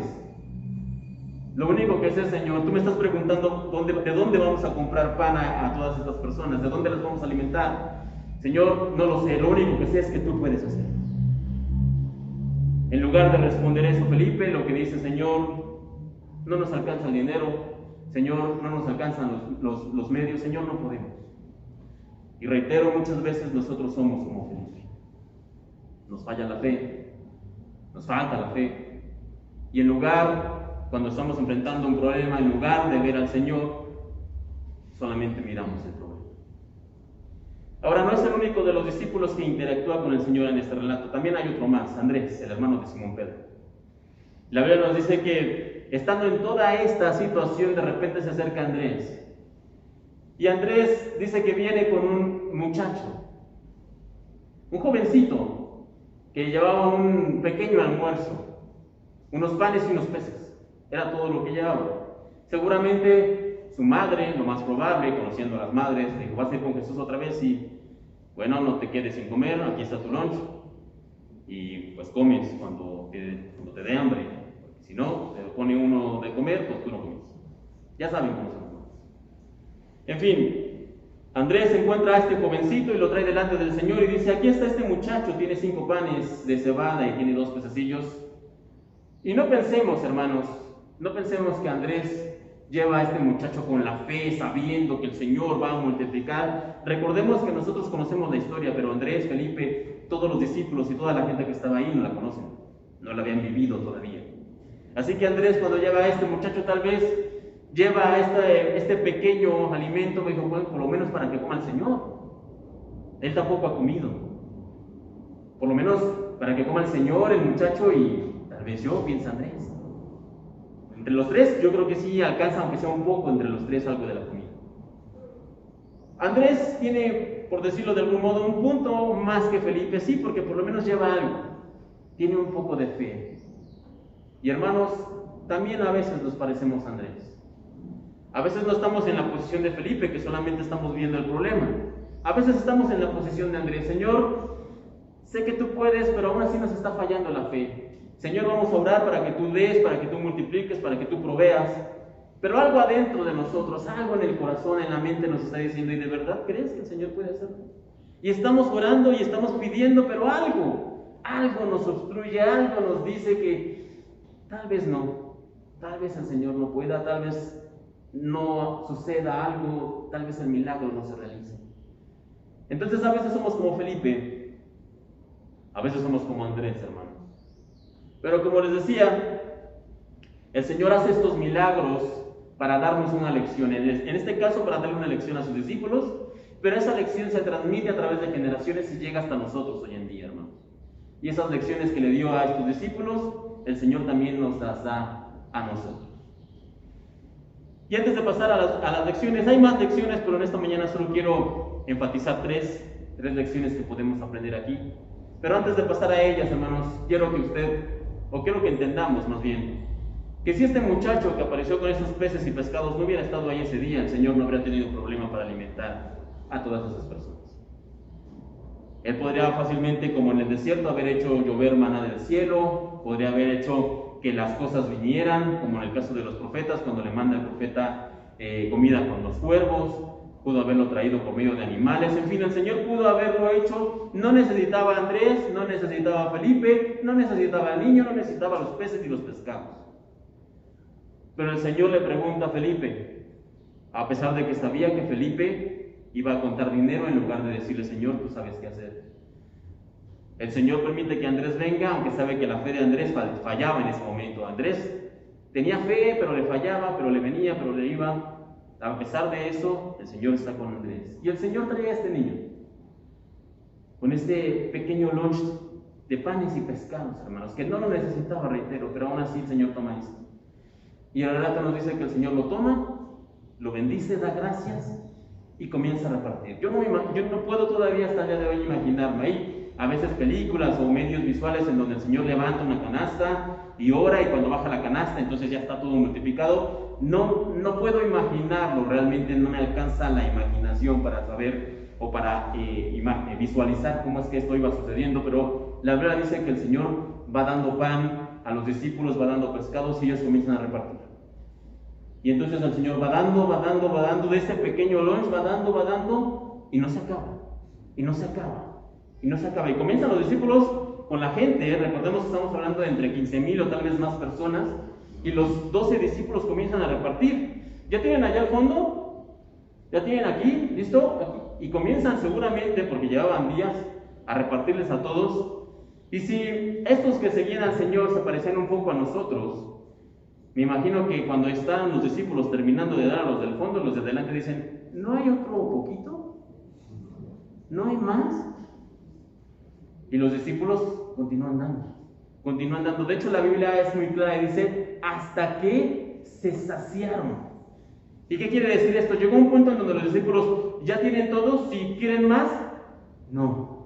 Lo único que sé, Señor, tú me estás preguntando de dónde vamos a comprar pan a todas estas personas, de dónde las vamos a alimentar. Señor, no lo sé, lo único que sé es que tú puedes hacerlo. En lugar de responder eso, Felipe, lo que dice, Señor, no nos alcanza el dinero, Señor, no nos alcanzan los medios, Señor, no podemos. Y reitero, muchas veces nosotros somos como Felipe. Nos falla la fe, nos falta la fe. Y en lugar, cuando estamos enfrentando un problema, en lugar de ver al Señor, solamente miramos el problema. Ahora, no es el único de los discípulos que interactúa con el Señor en este relato. También hay otro más, Andrés, el hermano de Simón Pedro. La Biblia nos dice que, estando en toda esta situación, de repente se acerca Andrés. Y Andrés dice que viene con un muchacho, un jovencito, que llevaba un pequeño almuerzo, unos panes y unos peces. Era todo lo que llevaba. Seguramente su madre, lo más probable, conociendo a las madres, dijo, vas a ir con Jesús otra vez y, bueno, no te quedes sin comer, aquí está tu lunch. Y pues comes cuando te dé hambre. Porque si no, te pone uno de comer, pues tú no comes. Ya saben cómo son las madres. En fin, Andrés encuentra a este jovencito y lo trae delante del Señor y dice, aquí está este muchacho, tiene 5 panes de cebada y tiene 2 pececillos. Y no pensemos, hermanos, no pensemos que Andrés lleva a este muchacho con la fe, sabiendo que el Señor va a multiplicar. Recordemos que nosotros conocemos la historia, pero Andrés, Felipe, todos los discípulos y toda la gente que estaba ahí no la conocen, no la habían vivido todavía. Así que Andrés, cuando lleva a este muchacho, tal vez lleva este pequeño alimento, me dijo, bueno, por lo menos para que coma el Señor. Él tampoco ha comido. Por lo menos para que coma el Señor, el muchacho, y tal vez yo, piensa Andrés. Entre los tres, yo creo que sí alcanza, aunque sea un poco, entre los tres algo de la comida. Andrés tiene, por decirlo de algún modo, un punto más que Felipe, sí, porque por lo menos lleva algo, tiene un poco de fe. Y hermanos, también a veces nos parecemos a Andrés. A veces no estamos en la posición de Felipe, que solamente estamos viendo el problema. A veces estamos en la posición de Andrés. Señor, sé que tú puedes, pero aún así nos está fallando la fe. Señor, vamos a orar para que tú des, para que tú multipliques, para que tú proveas. Pero algo adentro de nosotros, algo en el corazón, en la mente nos está diciendo, ¿y de verdad crees que el Señor puede hacerlo? Y estamos orando y estamos pidiendo, pero algo nos obstruye, algo nos dice que tal vez no, tal vez el Señor no pueda, tal vez no suceda algo, tal vez el milagro no se realice. Entonces a veces somos como Felipe, a veces somos como Andrés, hermanos. Pero como les decía, el Señor hace estos milagros para darnos una lección, en este caso para darle una lección a sus discípulos, pero esa lección se transmite a través de generaciones y llega hasta nosotros hoy en día, hermanos. Y esas lecciones que le dio a estos discípulos, el Señor también nos las da a nosotros. Y antes de pasar a las lecciones, hay más lecciones, pero en esta mañana solo quiero enfatizar tres lecciones que podemos aprender aquí. Pero antes de pasar a ellas, hermanos, quiero que entendamos más bien, que si este muchacho que apareció con esos peces y pescados no hubiera estado ahí ese día, el Señor no habría tenido problema para alimentar a todas esas personas. Él podría fácilmente, como en el desierto, haber hecho llover maná del cielo, podría haber hecho que las cosas vinieran, como en el caso de los profetas, cuando le manda el profeta comida con los cuervos, pudo haberlo traído por medio de animales, en fin, el Señor pudo haberlo hecho, no necesitaba a Andrés, no necesitaba a Felipe, no necesitaba al niño, no necesitaba los peces y los pescados. Pero el Señor le pregunta a Felipe, a pesar de que sabía que Felipe iba a contar dinero, en lugar de decirle, Señor, tú sabes qué hacer. El Señor permite que Andrés venga, aunque sabe que la fe de Andrés fallaba en ese momento. Andrés tenía fe, pero le fallaba, pero le venía, pero le iba. A pesar de eso, el Señor está con Andrés. Y el Señor trae a este niño, con este pequeño lunch de panes y pescados, hermanos, que no lo necesitaba, reitero, pero aún así el Señor toma esto. Y el relato nos dice que el Señor lo toma, lo bendice, da gracias y comienza a repartir. Yo no puedo todavía hasta el día de hoy imaginarme. Hay a veces películas o medios visuales en donde el Señor levanta una canasta y ora, y cuando baja la canasta entonces ya está todo multiplicado. No puedo imaginarlo, realmente no me alcanza la imaginación para saber o para visualizar cómo es que esto iba sucediendo, pero la Biblia dice que el Señor va dando pan a los discípulos, va dando pescados y ellos comienzan a repartir. Y entonces el Señor va dando de ese pequeño lunch, va dando, y no se acaba, y no se acaba. Y comienzan los discípulos con la gente, recordemos que estamos hablando de entre 15,000 o tal vez más personas, y los 12 discípulos comienzan a repartir. ¿Ya tienen allá al fondo? ¿Ya tienen aquí? ¿Listo? Aquí. Y comienzan seguramente, porque llevaban días, a repartirles a todos. Y si estos que seguían al Señor se parecían un poco a nosotros, me imagino que cuando están los discípulos terminando de dar a los del fondo, los de delante dicen, ¿no hay otro poquito? ¿No hay más? Y los discípulos continúan dando. De hecho, la Biblia es muy clara y dice, hasta que se saciaron. ¿Y qué quiere decir esto? Llegó un punto en donde los discípulos ya tienen todo, si quieren más, no,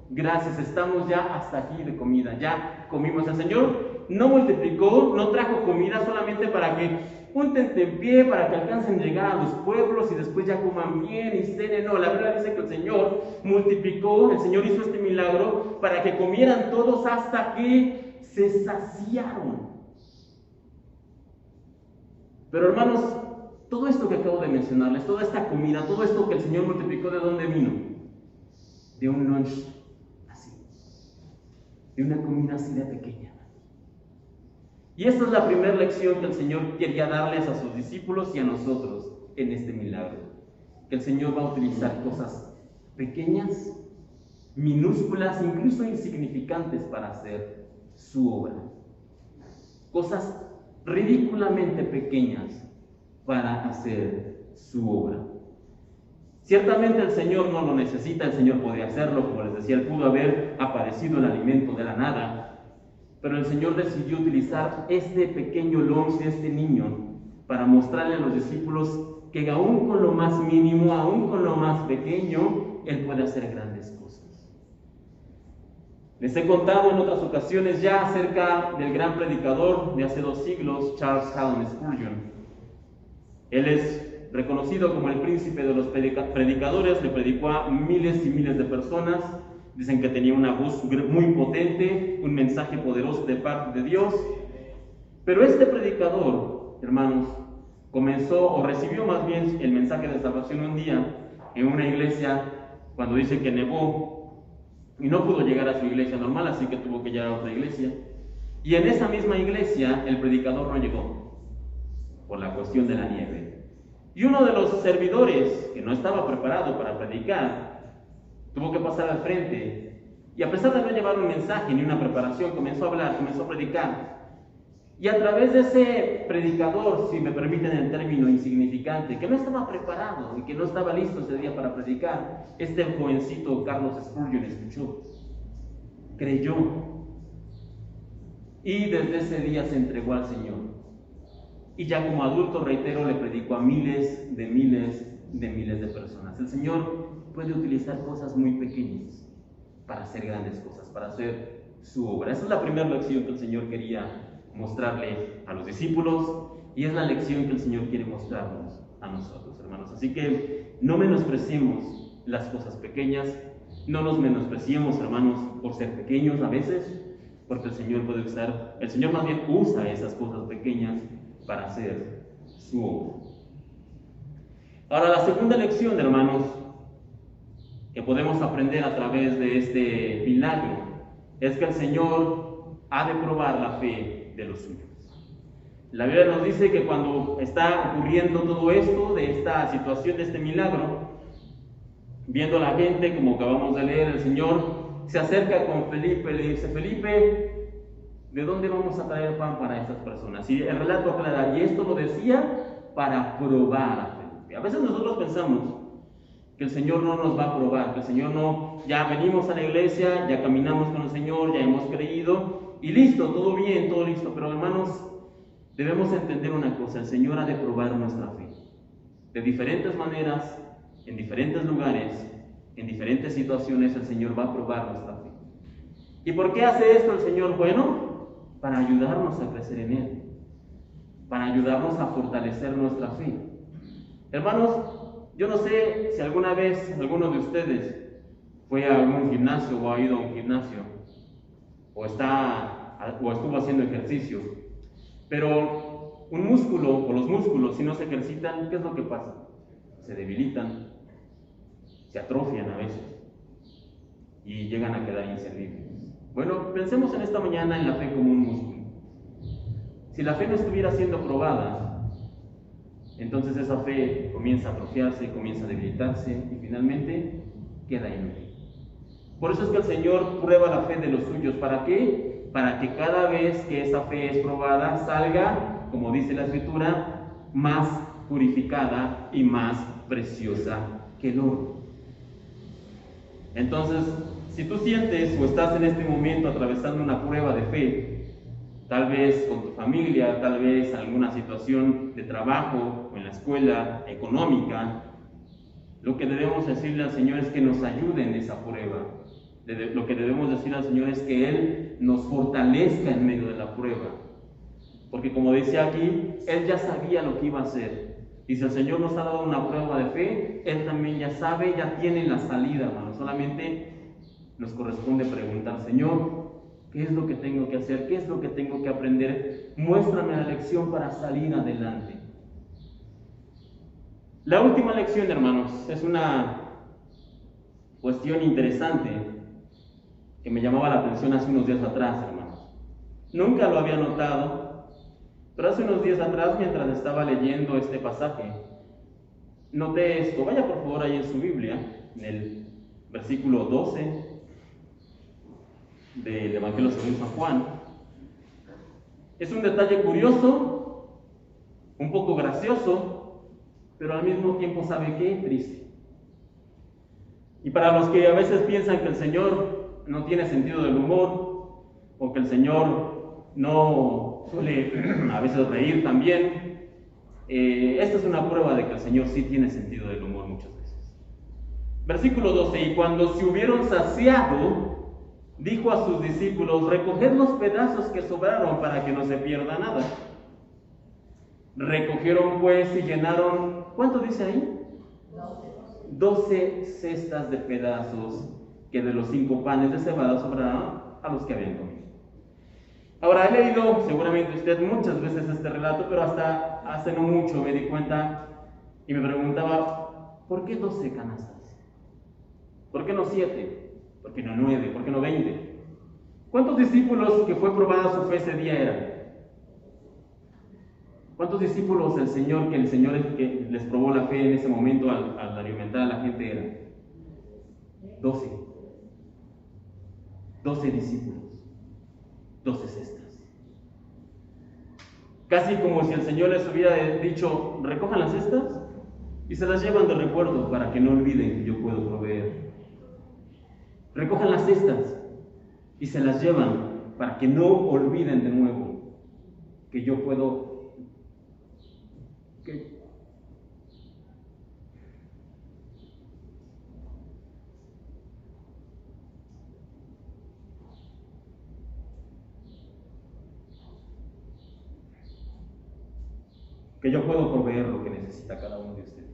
gracias, estamos ya hasta aquí de comida, ya comimos. El Señor no multiplicó, no trajo comida solamente para que unten en pie, para que alcancen a llegar a los pueblos y después ya coman bien y cenen. No, la Biblia dice que el Señor multiplicó, el Señor hizo este milagro para que comieran todos hasta que se saciaron. Pero hermanos, todo esto que acabo de mencionarles, toda esta comida, todo esto que el Señor multiplicó, ¿de dónde vino? De un lunch así, de una comida así de pequeña. Y esta es la primera lección que el Señor quería darles a sus discípulos y a nosotros en este milagro. Que el Señor va a utilizar cosas pequeñas, minúsculas, incluso insignificantes para hacer su obra. Cosas ridículamente pequeñas para hacer su obra. Ciertamente el Señor no lo necesita, el Señor podría hacerlo, como les decía, él pudo haber aparecido el alimento de la nada. Pero el Señor decidió utilizar este pequeño lunch de este niño para mostrarle a los discípulos que aún con lo más mínimo, aún con lo más pequeño, Él puede hacer grandes cosas. Les he contado en otras ocasiones ya acerca del gran predicador de hace 2 siglos, Charles Haddon Spurgeon. Él es reconocido como el príncipe de los predicadores, le predicó a miles y miles de personas. Dicen que tenía una voz muy potente, un mensaje poderoso de parte de Dios. Pero este predicador, hermanos, comenzó o recibió más bien el mensaje de salvación un día en una iglesia cuando dice que nevó y no pudo llegar a su iglesia normal, así que tuvo que llegar a otra iglesia. Y en esa misma iglesia el predicador no llegó por la cuestión de la nieve. Y uno de los servidores, que no estaba preparado para predicar, tuvo que pasar al frente. Y a pesar de no llevar un mensaje ni una preparación, comenzó a hablar, comenzó a predicar. Y a través de ese predicador, si me permiten el término insignificante, que no estaba preparado y que no estaba listo ese día para predicar, este jovencito Carlos Spurgeon escuchó, creyó y desde ese día se entregó al Señor. Y ya como adulto, reitero, le predicó a miles de personas. El Señor puede utilizar cosas muy pequeñas para hacer grandes cosas, para hacer su obra. Esa es la primera lección que el Señor quería mostrarle a los discípulos y es la lección que el Señor quiere mostrarnos a nosotros, hermanos. Así que no menospreciemos las cosas pequeñas, no nos menospreciemos, hermanos, por ser pequeños a veces, porque el Señor más bien usa esas cosas pequeñas para hacer su obra. Ahora, la segunda lección, hermanos, que podemos aprender a través de este milagro es que el Señor ha de probar la fe de los suyos. La Biblia nos dice que cuando está ocurriendo todo esto, de esta situación, de este milagro, viendo a la gente, como acabamos de leer, el Señor se acerca con Felipe, le dice: Felipe, ¿de dónde vamos a traer pan para estas personas? Y el relato aclara, y esto lo decía para probar a Felipe. A veces nosotros pensamos que el Señor no nos va a probar, que el Señor no, ya venimos a la iglesia, ya caminamos con el Señor, ya hemos creído, y listo, todo bien, todo listo. Pero hermanos, debemos entender una cosa: el Señor ha de probar nuestra fe. De diferentes maneras, en diferentes lugares, en diferentes situaciones, el Señor va a probar nuestra fe. ¿Y por qué hace esto el Señor? Bueno, para ayudarnos a crecer en Él, para ayudarnos a fortalecer nuestra fe. Hermanos, yo no sé si alguna vez alguno de ustedes fue a algún gimnasio o ha ido a un gimnasio o estuvo haciendo ejercicio, pero un músculo o los músculos, si no se ejercitan, ¿qué es lo que pasa? Se debilitan, se atrofian a veces y llegan a quedar inservibles. Bueno, pensemos en esta mañana en la fe como un músculo. Si la fe no estuviera siendo probada, entonces esa fe comienza a atrofiarse, comienza a debilitarse y finalmente queda inútil. Por eso es que el Señor prueba la fe de los suyos. ¿Para qué? Para que cada vez que esa fe es probada salga, como dice la Escritura, más purificada y más preciosa que el oro. Entonces, si tú sientes o estás en este momento atravesando una prueba de fe, tal vez con tu familia, tal vez alguna situación de trabajo o en la escuela, económica, lo que debemos decirle al Señor es que nos ayude en esa prueba. Lo que debemos decir al Señor es que Él nos fortalezca en medio de la prueba. Porque como dice aquí, Él ya sabía lo que iba a hacer. Y si el Señor nos ha dado una prueba de fe, Él también ya sabe, ya tiene la salida, hermano. Solamente nos corresponde preguntar: Señor, ¿qué es lo que tengo que hacer? ¿Qué es lo que tengo que aprender? Muéstrame la lección para salir adelante. La última lección, hermanos, es una cuestión interesante que me llamaba la atención hace unos días atrás, hermanos. Nunca lo había notado, pero hace unos días atrás, mientras estaba leyendo este pasaje, noté esto. Vaya por favor ahí en su Biblia, en el versículo 12 del Evangelio según San Juan. Es un detalle curioso, un poco gracioso, pero al mismo tiempo, ¿sabe qué? Triste. Y para los que a veces piensan que el Señor no tiene sentido del humor, o que el Señor no suele a veces reír también, esta es una prueba de que el Señor sí tiene sentido del humor muchas veces. Versículo 12, y cuando se hubieron saciado, dijo a sus discípulos, recoged los pedazos que sobraron para que no se pierda nada. Recogieron pues y llenaron, ¿cuánto dice ahí? 12 cestas de pedazos que de los 5 panes de cebada sobraron a los que habían comido. Ahora, he leído seguramente usted muchas veces este relato, pero hasta hace no mucho me di cuenta y me preguntaba, ¿por qué 12 canastas? ¿Por qué no 7? ¿Por qué no 9? ¿Por qué no 20? ¿Cuántos discípulos que fue probada su fe ese día eran? ¿Cuántos discípulos el Señor que les probó la fe en ese momento al alimentar a la gente eran? 12. 12 discípulos. 12 cestas. Casi como si el Señor les hubiera dicho, recojan las cestas y se las llevan de recuerdo para que no olviden que yo puedo proveer. Recojan las cestas y se las llevan para que no olviden de nuevo que yo puedo. Que yo puedo proveer lo que necesita cada uno de ustedes.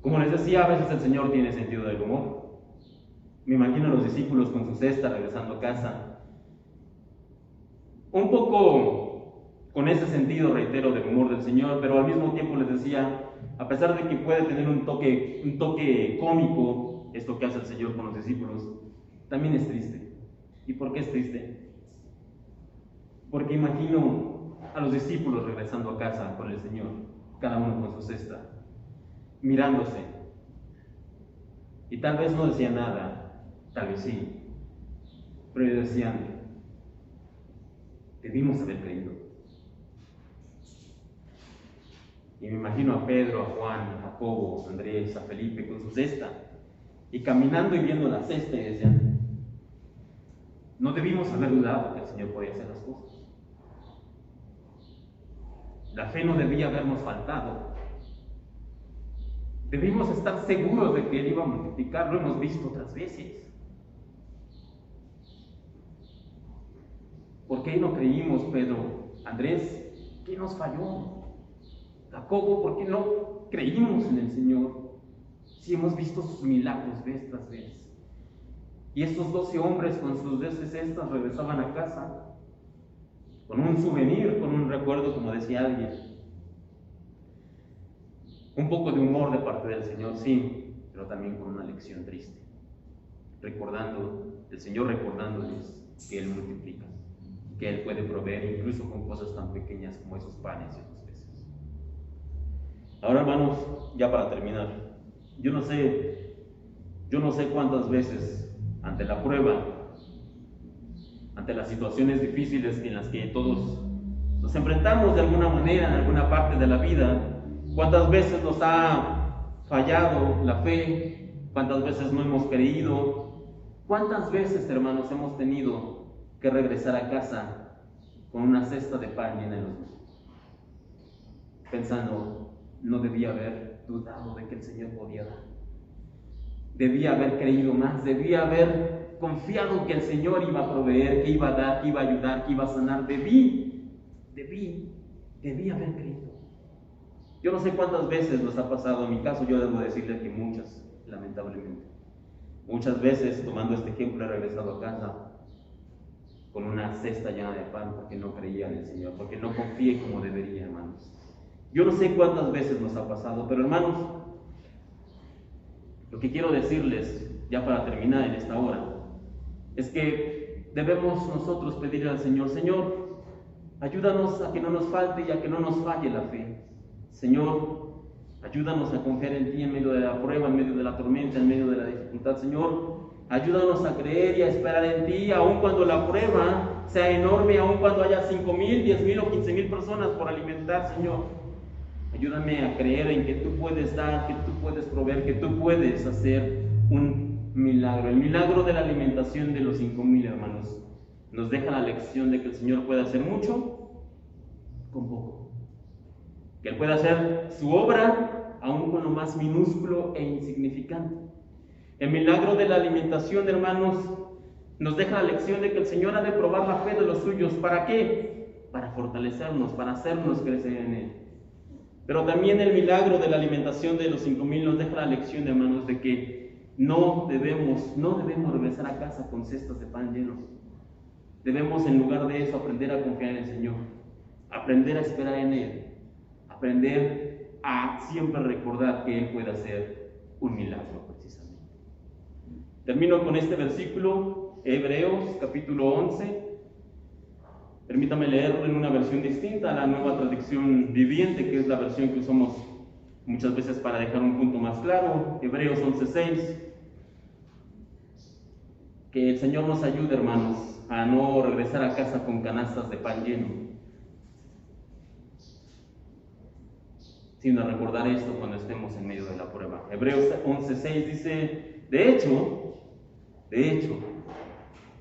Como les decía, a veces el Señor tiene sentido del humor. Me imagino a los discípulos con su cesta regresando a casa. Un poco con ese sentido, reitero, del humor del Señor, pero al mismo tiempo les decía, a pesar de que puede tener un toque cómico esto que hace el Señor con los discípulos, también es triste. ¿Y por qué es triste? Porque imagino a los discípulos regresando a casa con el Señor, cada uno con su cesta, mirándose. Y tal vez no decían nada, tal vez sí, pero ellos decían, debimos haber creído. Y me imagino a Pedro, a Juan, a Jacobo, a Andrés, a Felipe con su cesta, y caminando y viendo la cesta y decían, no debimos haber dudado que el Señor podía hacer las cosas. La fe no debía habernos faltado. Debimos estar seguros de que Él iba a multiplicar, lo hemos visto otras veces. ¿Por qué no creímos, Pedro? Andrés, ¿qué nos falló? Jacobo, ¿por qué no creímos en el Señor? Si hemos visto sus milagros vez tras vez. Y estos 12 hombres con sus 12 cestas regresaban a casa con un souvenir, con un recuerdo, como decía alguien. Un poco de humor de parte del Señor, sí, pero también con una lección triste. El Señor recordándoles que Él multiplica, que Él puede proveer incluso con cosas tan pequeñas como esos panes y esos peces. Ahora, hermanos, ya para terminar, yo no sé cuántas veces ante la prueba, ante las situaciones difíciles en las que todos nos enfrentamos de alguna manera en alguna parte de la vida, cuántas veces nos ha fallado la fe, cuántas veces no hemos creído, cuántas veces, hermanos, hemos tenido que regresar a casa con una cesta de pan llena de los brazos, pensando, no debía haber dudado de que el Señor podía dar, debía haber creído más, debía haber confiado que el Señor iba a proveer, que iba a dar, que iba a ayudar, que iba a sanar. Debí haber creído. Yo no sé cuántas veces nos ha pasado, en mi caso yo debo decirle que muchas, lamentablemente. Muchas veces, tomando este ejemplo, he regresado a casa con una cesta llena de pan porque no creía en el Señor, porque no confié como debería, hermanos. Yo no sé cuántas veces nos ha pasado, pero hermanos, lo que quiero decirles, ya para terminar en esta hora, es que debemos nosotros pedirle al Señor, Señor, ayúdanos a que no nos falte y a que no nos falle la fe. Señor, ayúdanos a confiar en ti en medio de la prueba, en medio de la tormenta, en medio de la dificultad. Señor, ayúdanos a creer y a esperar en ti, aun cuando la prueba sea enorme, aun cuando haya 5,000, 10,000 o 15,000 personas por alimentar, Señor. Ayúdame a creer en que tú puedes dar, que tú puedes proveer, que tú puedes hacer un milagro. El milagro de la alimentación de los 5,000, hermanos, nos deja la lección de que el Señor puede hacer mucho con poco. Que Él pueda hacer su obra aún con lo más minúsculo e insignificante. El milagro de la alimentación, hermanos, nos deja la lección de que el Señor ha de probar la fe de los suyos. ¿Para qué? Para fortalecernos, para hacernos crecer en Él. Pero también el milagro de la alimentación de los 5,000 nos deja la lección, hermanos, de que no debemos regresar a casa con cestas de pan llenos. Debemos, en lugar de eso, aprender a confiar en el Señor, aprender a esperar en Él, aprender a siempre recordar que Él puede hacer un milagro, precisamente. Termino con este versículo, Hebreos capítulo 11. Permítame leerlo en una versión distinta a la Nueva Traducción Viviente, que es la versión que usamos muchas veces para dejar un punto más claro. Hebreos 11:6. Que el Señor nos ayude, hermanos, a no regresar a casa con canastas de pan lleno, sino a recordar esto cuando estemos en medio de la prueba. Hebreos 11:6 dice, de hecho,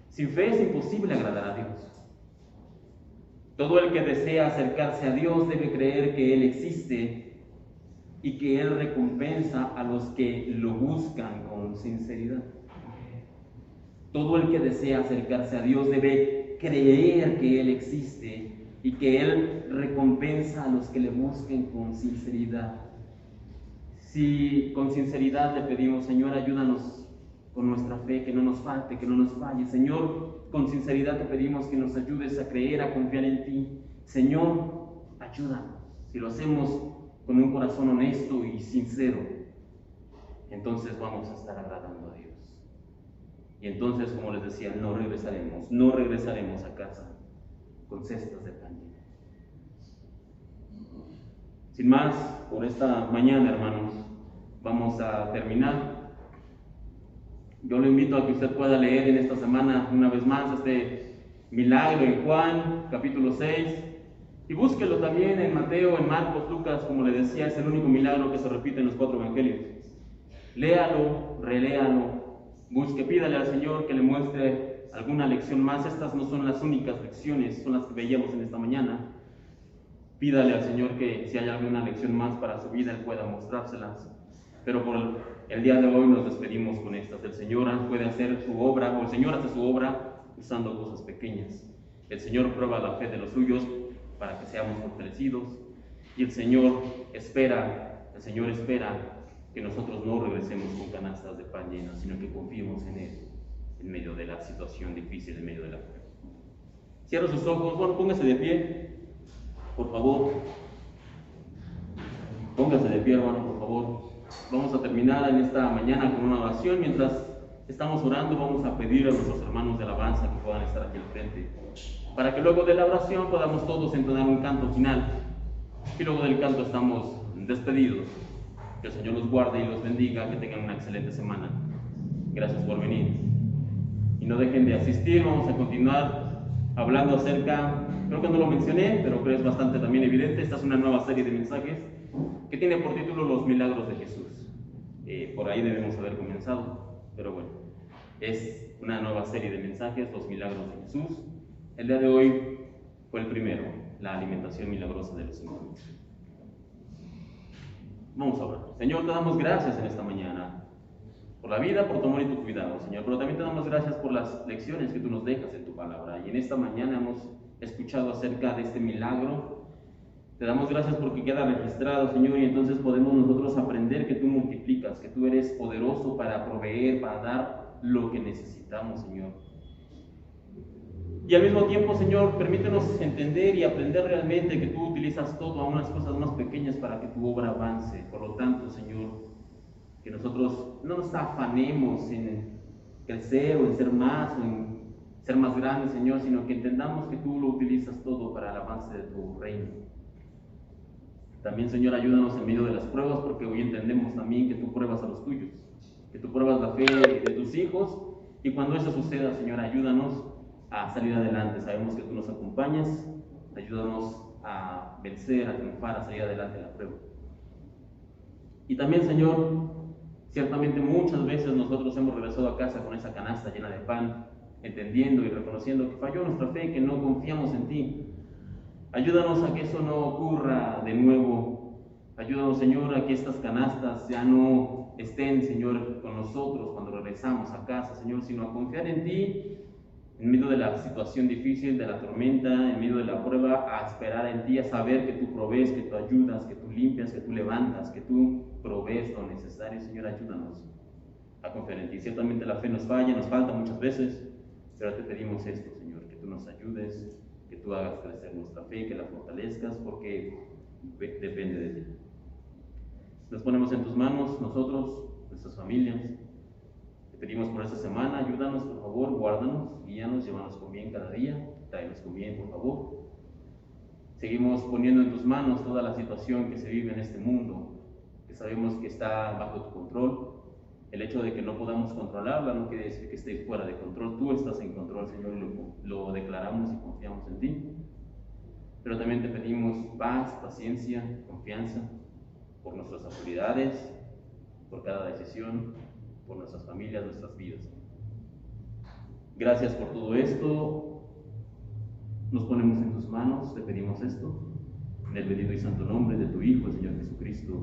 sin fe es imposible agradar a Dios. Todo el que desea acercarse a Dios debe creer que Él existe y que Él recompensa a los que lo buscan con sinceridad. Todo el que desea acercarse a Dios debe creer que Él existe y que Él recompensa a los que le busquen con sinceridad. Si con sinceridad le pedimos, Señor, ayúdanos con nuestra fe, que no nos falte, que no nos falle. Señor, con sinceridad te pedimos que nos ayudes a creer, a confiar en ti. Señor, ayúdanos. Si lo hacemos con un corazón honesto y sincero, entonces vamos a estar agradando a Dios. Y entonces, como les decía, no regresaremos a casa con cestas de pan. Sin más, por esta mañana, hermanos, vamos a terminar. Yo lo invito a que usted pueda leer en esta semana una vez más este milagro en Juan, capítulo 6, y búsquelo también en Mateo, en Marcos, Lucas. Como le decía, es el único milagro que se repite en los 4 evangelios. Léalo, reléalo, busque, pídale al Señor que le muestre alguna lección más. Estas no son las únicas lecciones, son las que veíamos en esta mañana. Pídale al Señor que si hay alguna lección más para su vida, Él pueda mostrárselas. Pero por el día de hoy nos despedimos con estas. El Señor puede hacer su obra, o el Señor hace su obra usando cosas pequeñas. El Señor prueba la fe de los suyos para que seamos fortalecidos. Y el Señor espera que nosotros no regresemos con canastas de pan llenas, sino que confiemos en Él en medio de la situación difícil, en medio de la prueba. Cierra sus ojos, bueno, póngase de pie, por favor. Póngase de pie, hermano, por favor. Vamos a terminar en esta mañana con una oración. Mientras estamos orando, vamos a pedir a nuestros hermanos de alabanza que puedan estar aquí al frente, para que luego de la oración podamos todos entonar un canto final. Y luego del canto estamos despedidos. Que el Señor los guarde y los bendiga, que tengan una excelente semana. Gracias por venir. Y no dejen de asistir. Vamos a continuar hablando acerca, creo que no lo mencioné, pero creo que es bastante también evidente. Esta es una nueva serie de mensajes que tiene por título Los Milagros de Jesús. Por ahí debemos haber comenzado, pero bueno, es una nueva serie de mensajes, Los Milagros de Jesús. El día de hoy fue el primero, la alimentación milagrosa de los 5,000. Vamos a orar. Señor, te damos gracias en esta mañana por la vida, por tu amor y tu cuidado, Señor, pero también te damos gracias por las lecciones que tú nos dejas en tu palabra. Y en esta mañana hemos escuchado acerca de este milagro. Te damos gracias porque queda registrado, Señor, y entonces podemos nosotros aprender que tú multiplicas, que tú eres poderoso para proveer, para dar lo que necesitamos, Señor. Y al mismo tiempo, Señor, permítenos entender y aprender realmente que tú utilizas todo, aún las cosas más pequeñas, para que tu obra avance. Por lo tanto, Señor, que nosotros no nos afanemos en crecer o en ser más o en ser más grandes, Señor, sino que entendamos que tú lo utilizas todo para el avance de tu reino. También, Señor, ayúdanos en medio de las pruebas, porque hoy entendemos también que tú pruebas a los tuyos, que tú pruebas la fe de tus hijos, y cuando eso suceda, Señor, ayúdanos a salir adelante. Sabemos que tú nos acompañas, ayúdanos a vencer, a triunfar, a salir adelante de la prueba. Y también, Señor, ciertamente muchas veces nosotros hemos regresado a casa con esa canasta llena de pan, entendiendo y reconociendo que falló nuestra fe, que no confiamos en ti. Ayúdanos a que eso no ocurra de nuevo. Ayúdanos, Señor, a que estas canastas ya no estén, Señor, con nosotros cuando regresamos a casa, Señor, sino a confiar en ti en medio de la situación difícil, de la tormenta, en medio de la prueba, a esperar en ti, a saber que tú provees, que tú ayudas, que tú limpias, que tú levantas, que tú provees lo necesario. Señor, ayúdanos a confiar en ti. Ciertamente la fe nos falla, nos falta muchas veces, pero te pedimos esto, Señor, que tú nos ayudes, que tú hagas crecer nuestra fe, que la fortalezcas, porque depende de ti. Nos ponemos en tus manos, nosotros, nuestras familias. Te pedimos por esta semana, ayúdanos, por favor, guárdanos, guíanos, llévanos con bien cada día, tráenos con bien, por favor. Seguimos poniendo en tus manos toda la situación que se vive en este mundo, que sabemos que está bajo tu control. El hecho de que no podamos controlarla no quiere decir que esté fuera de control. Tú estás en control, Señor, y lo declaramos y confiamos en ti. Pero también te pedimos paz, paciencia, confianza por nuestras autoridades, por cada decisión, por nuestras familias, nuestras vidas. Gracias por todo esto. Nos ponemos en tus manos, te pedimos esto, en el bendito y santo nombre de tu Hijo, el Señor Jesucristo.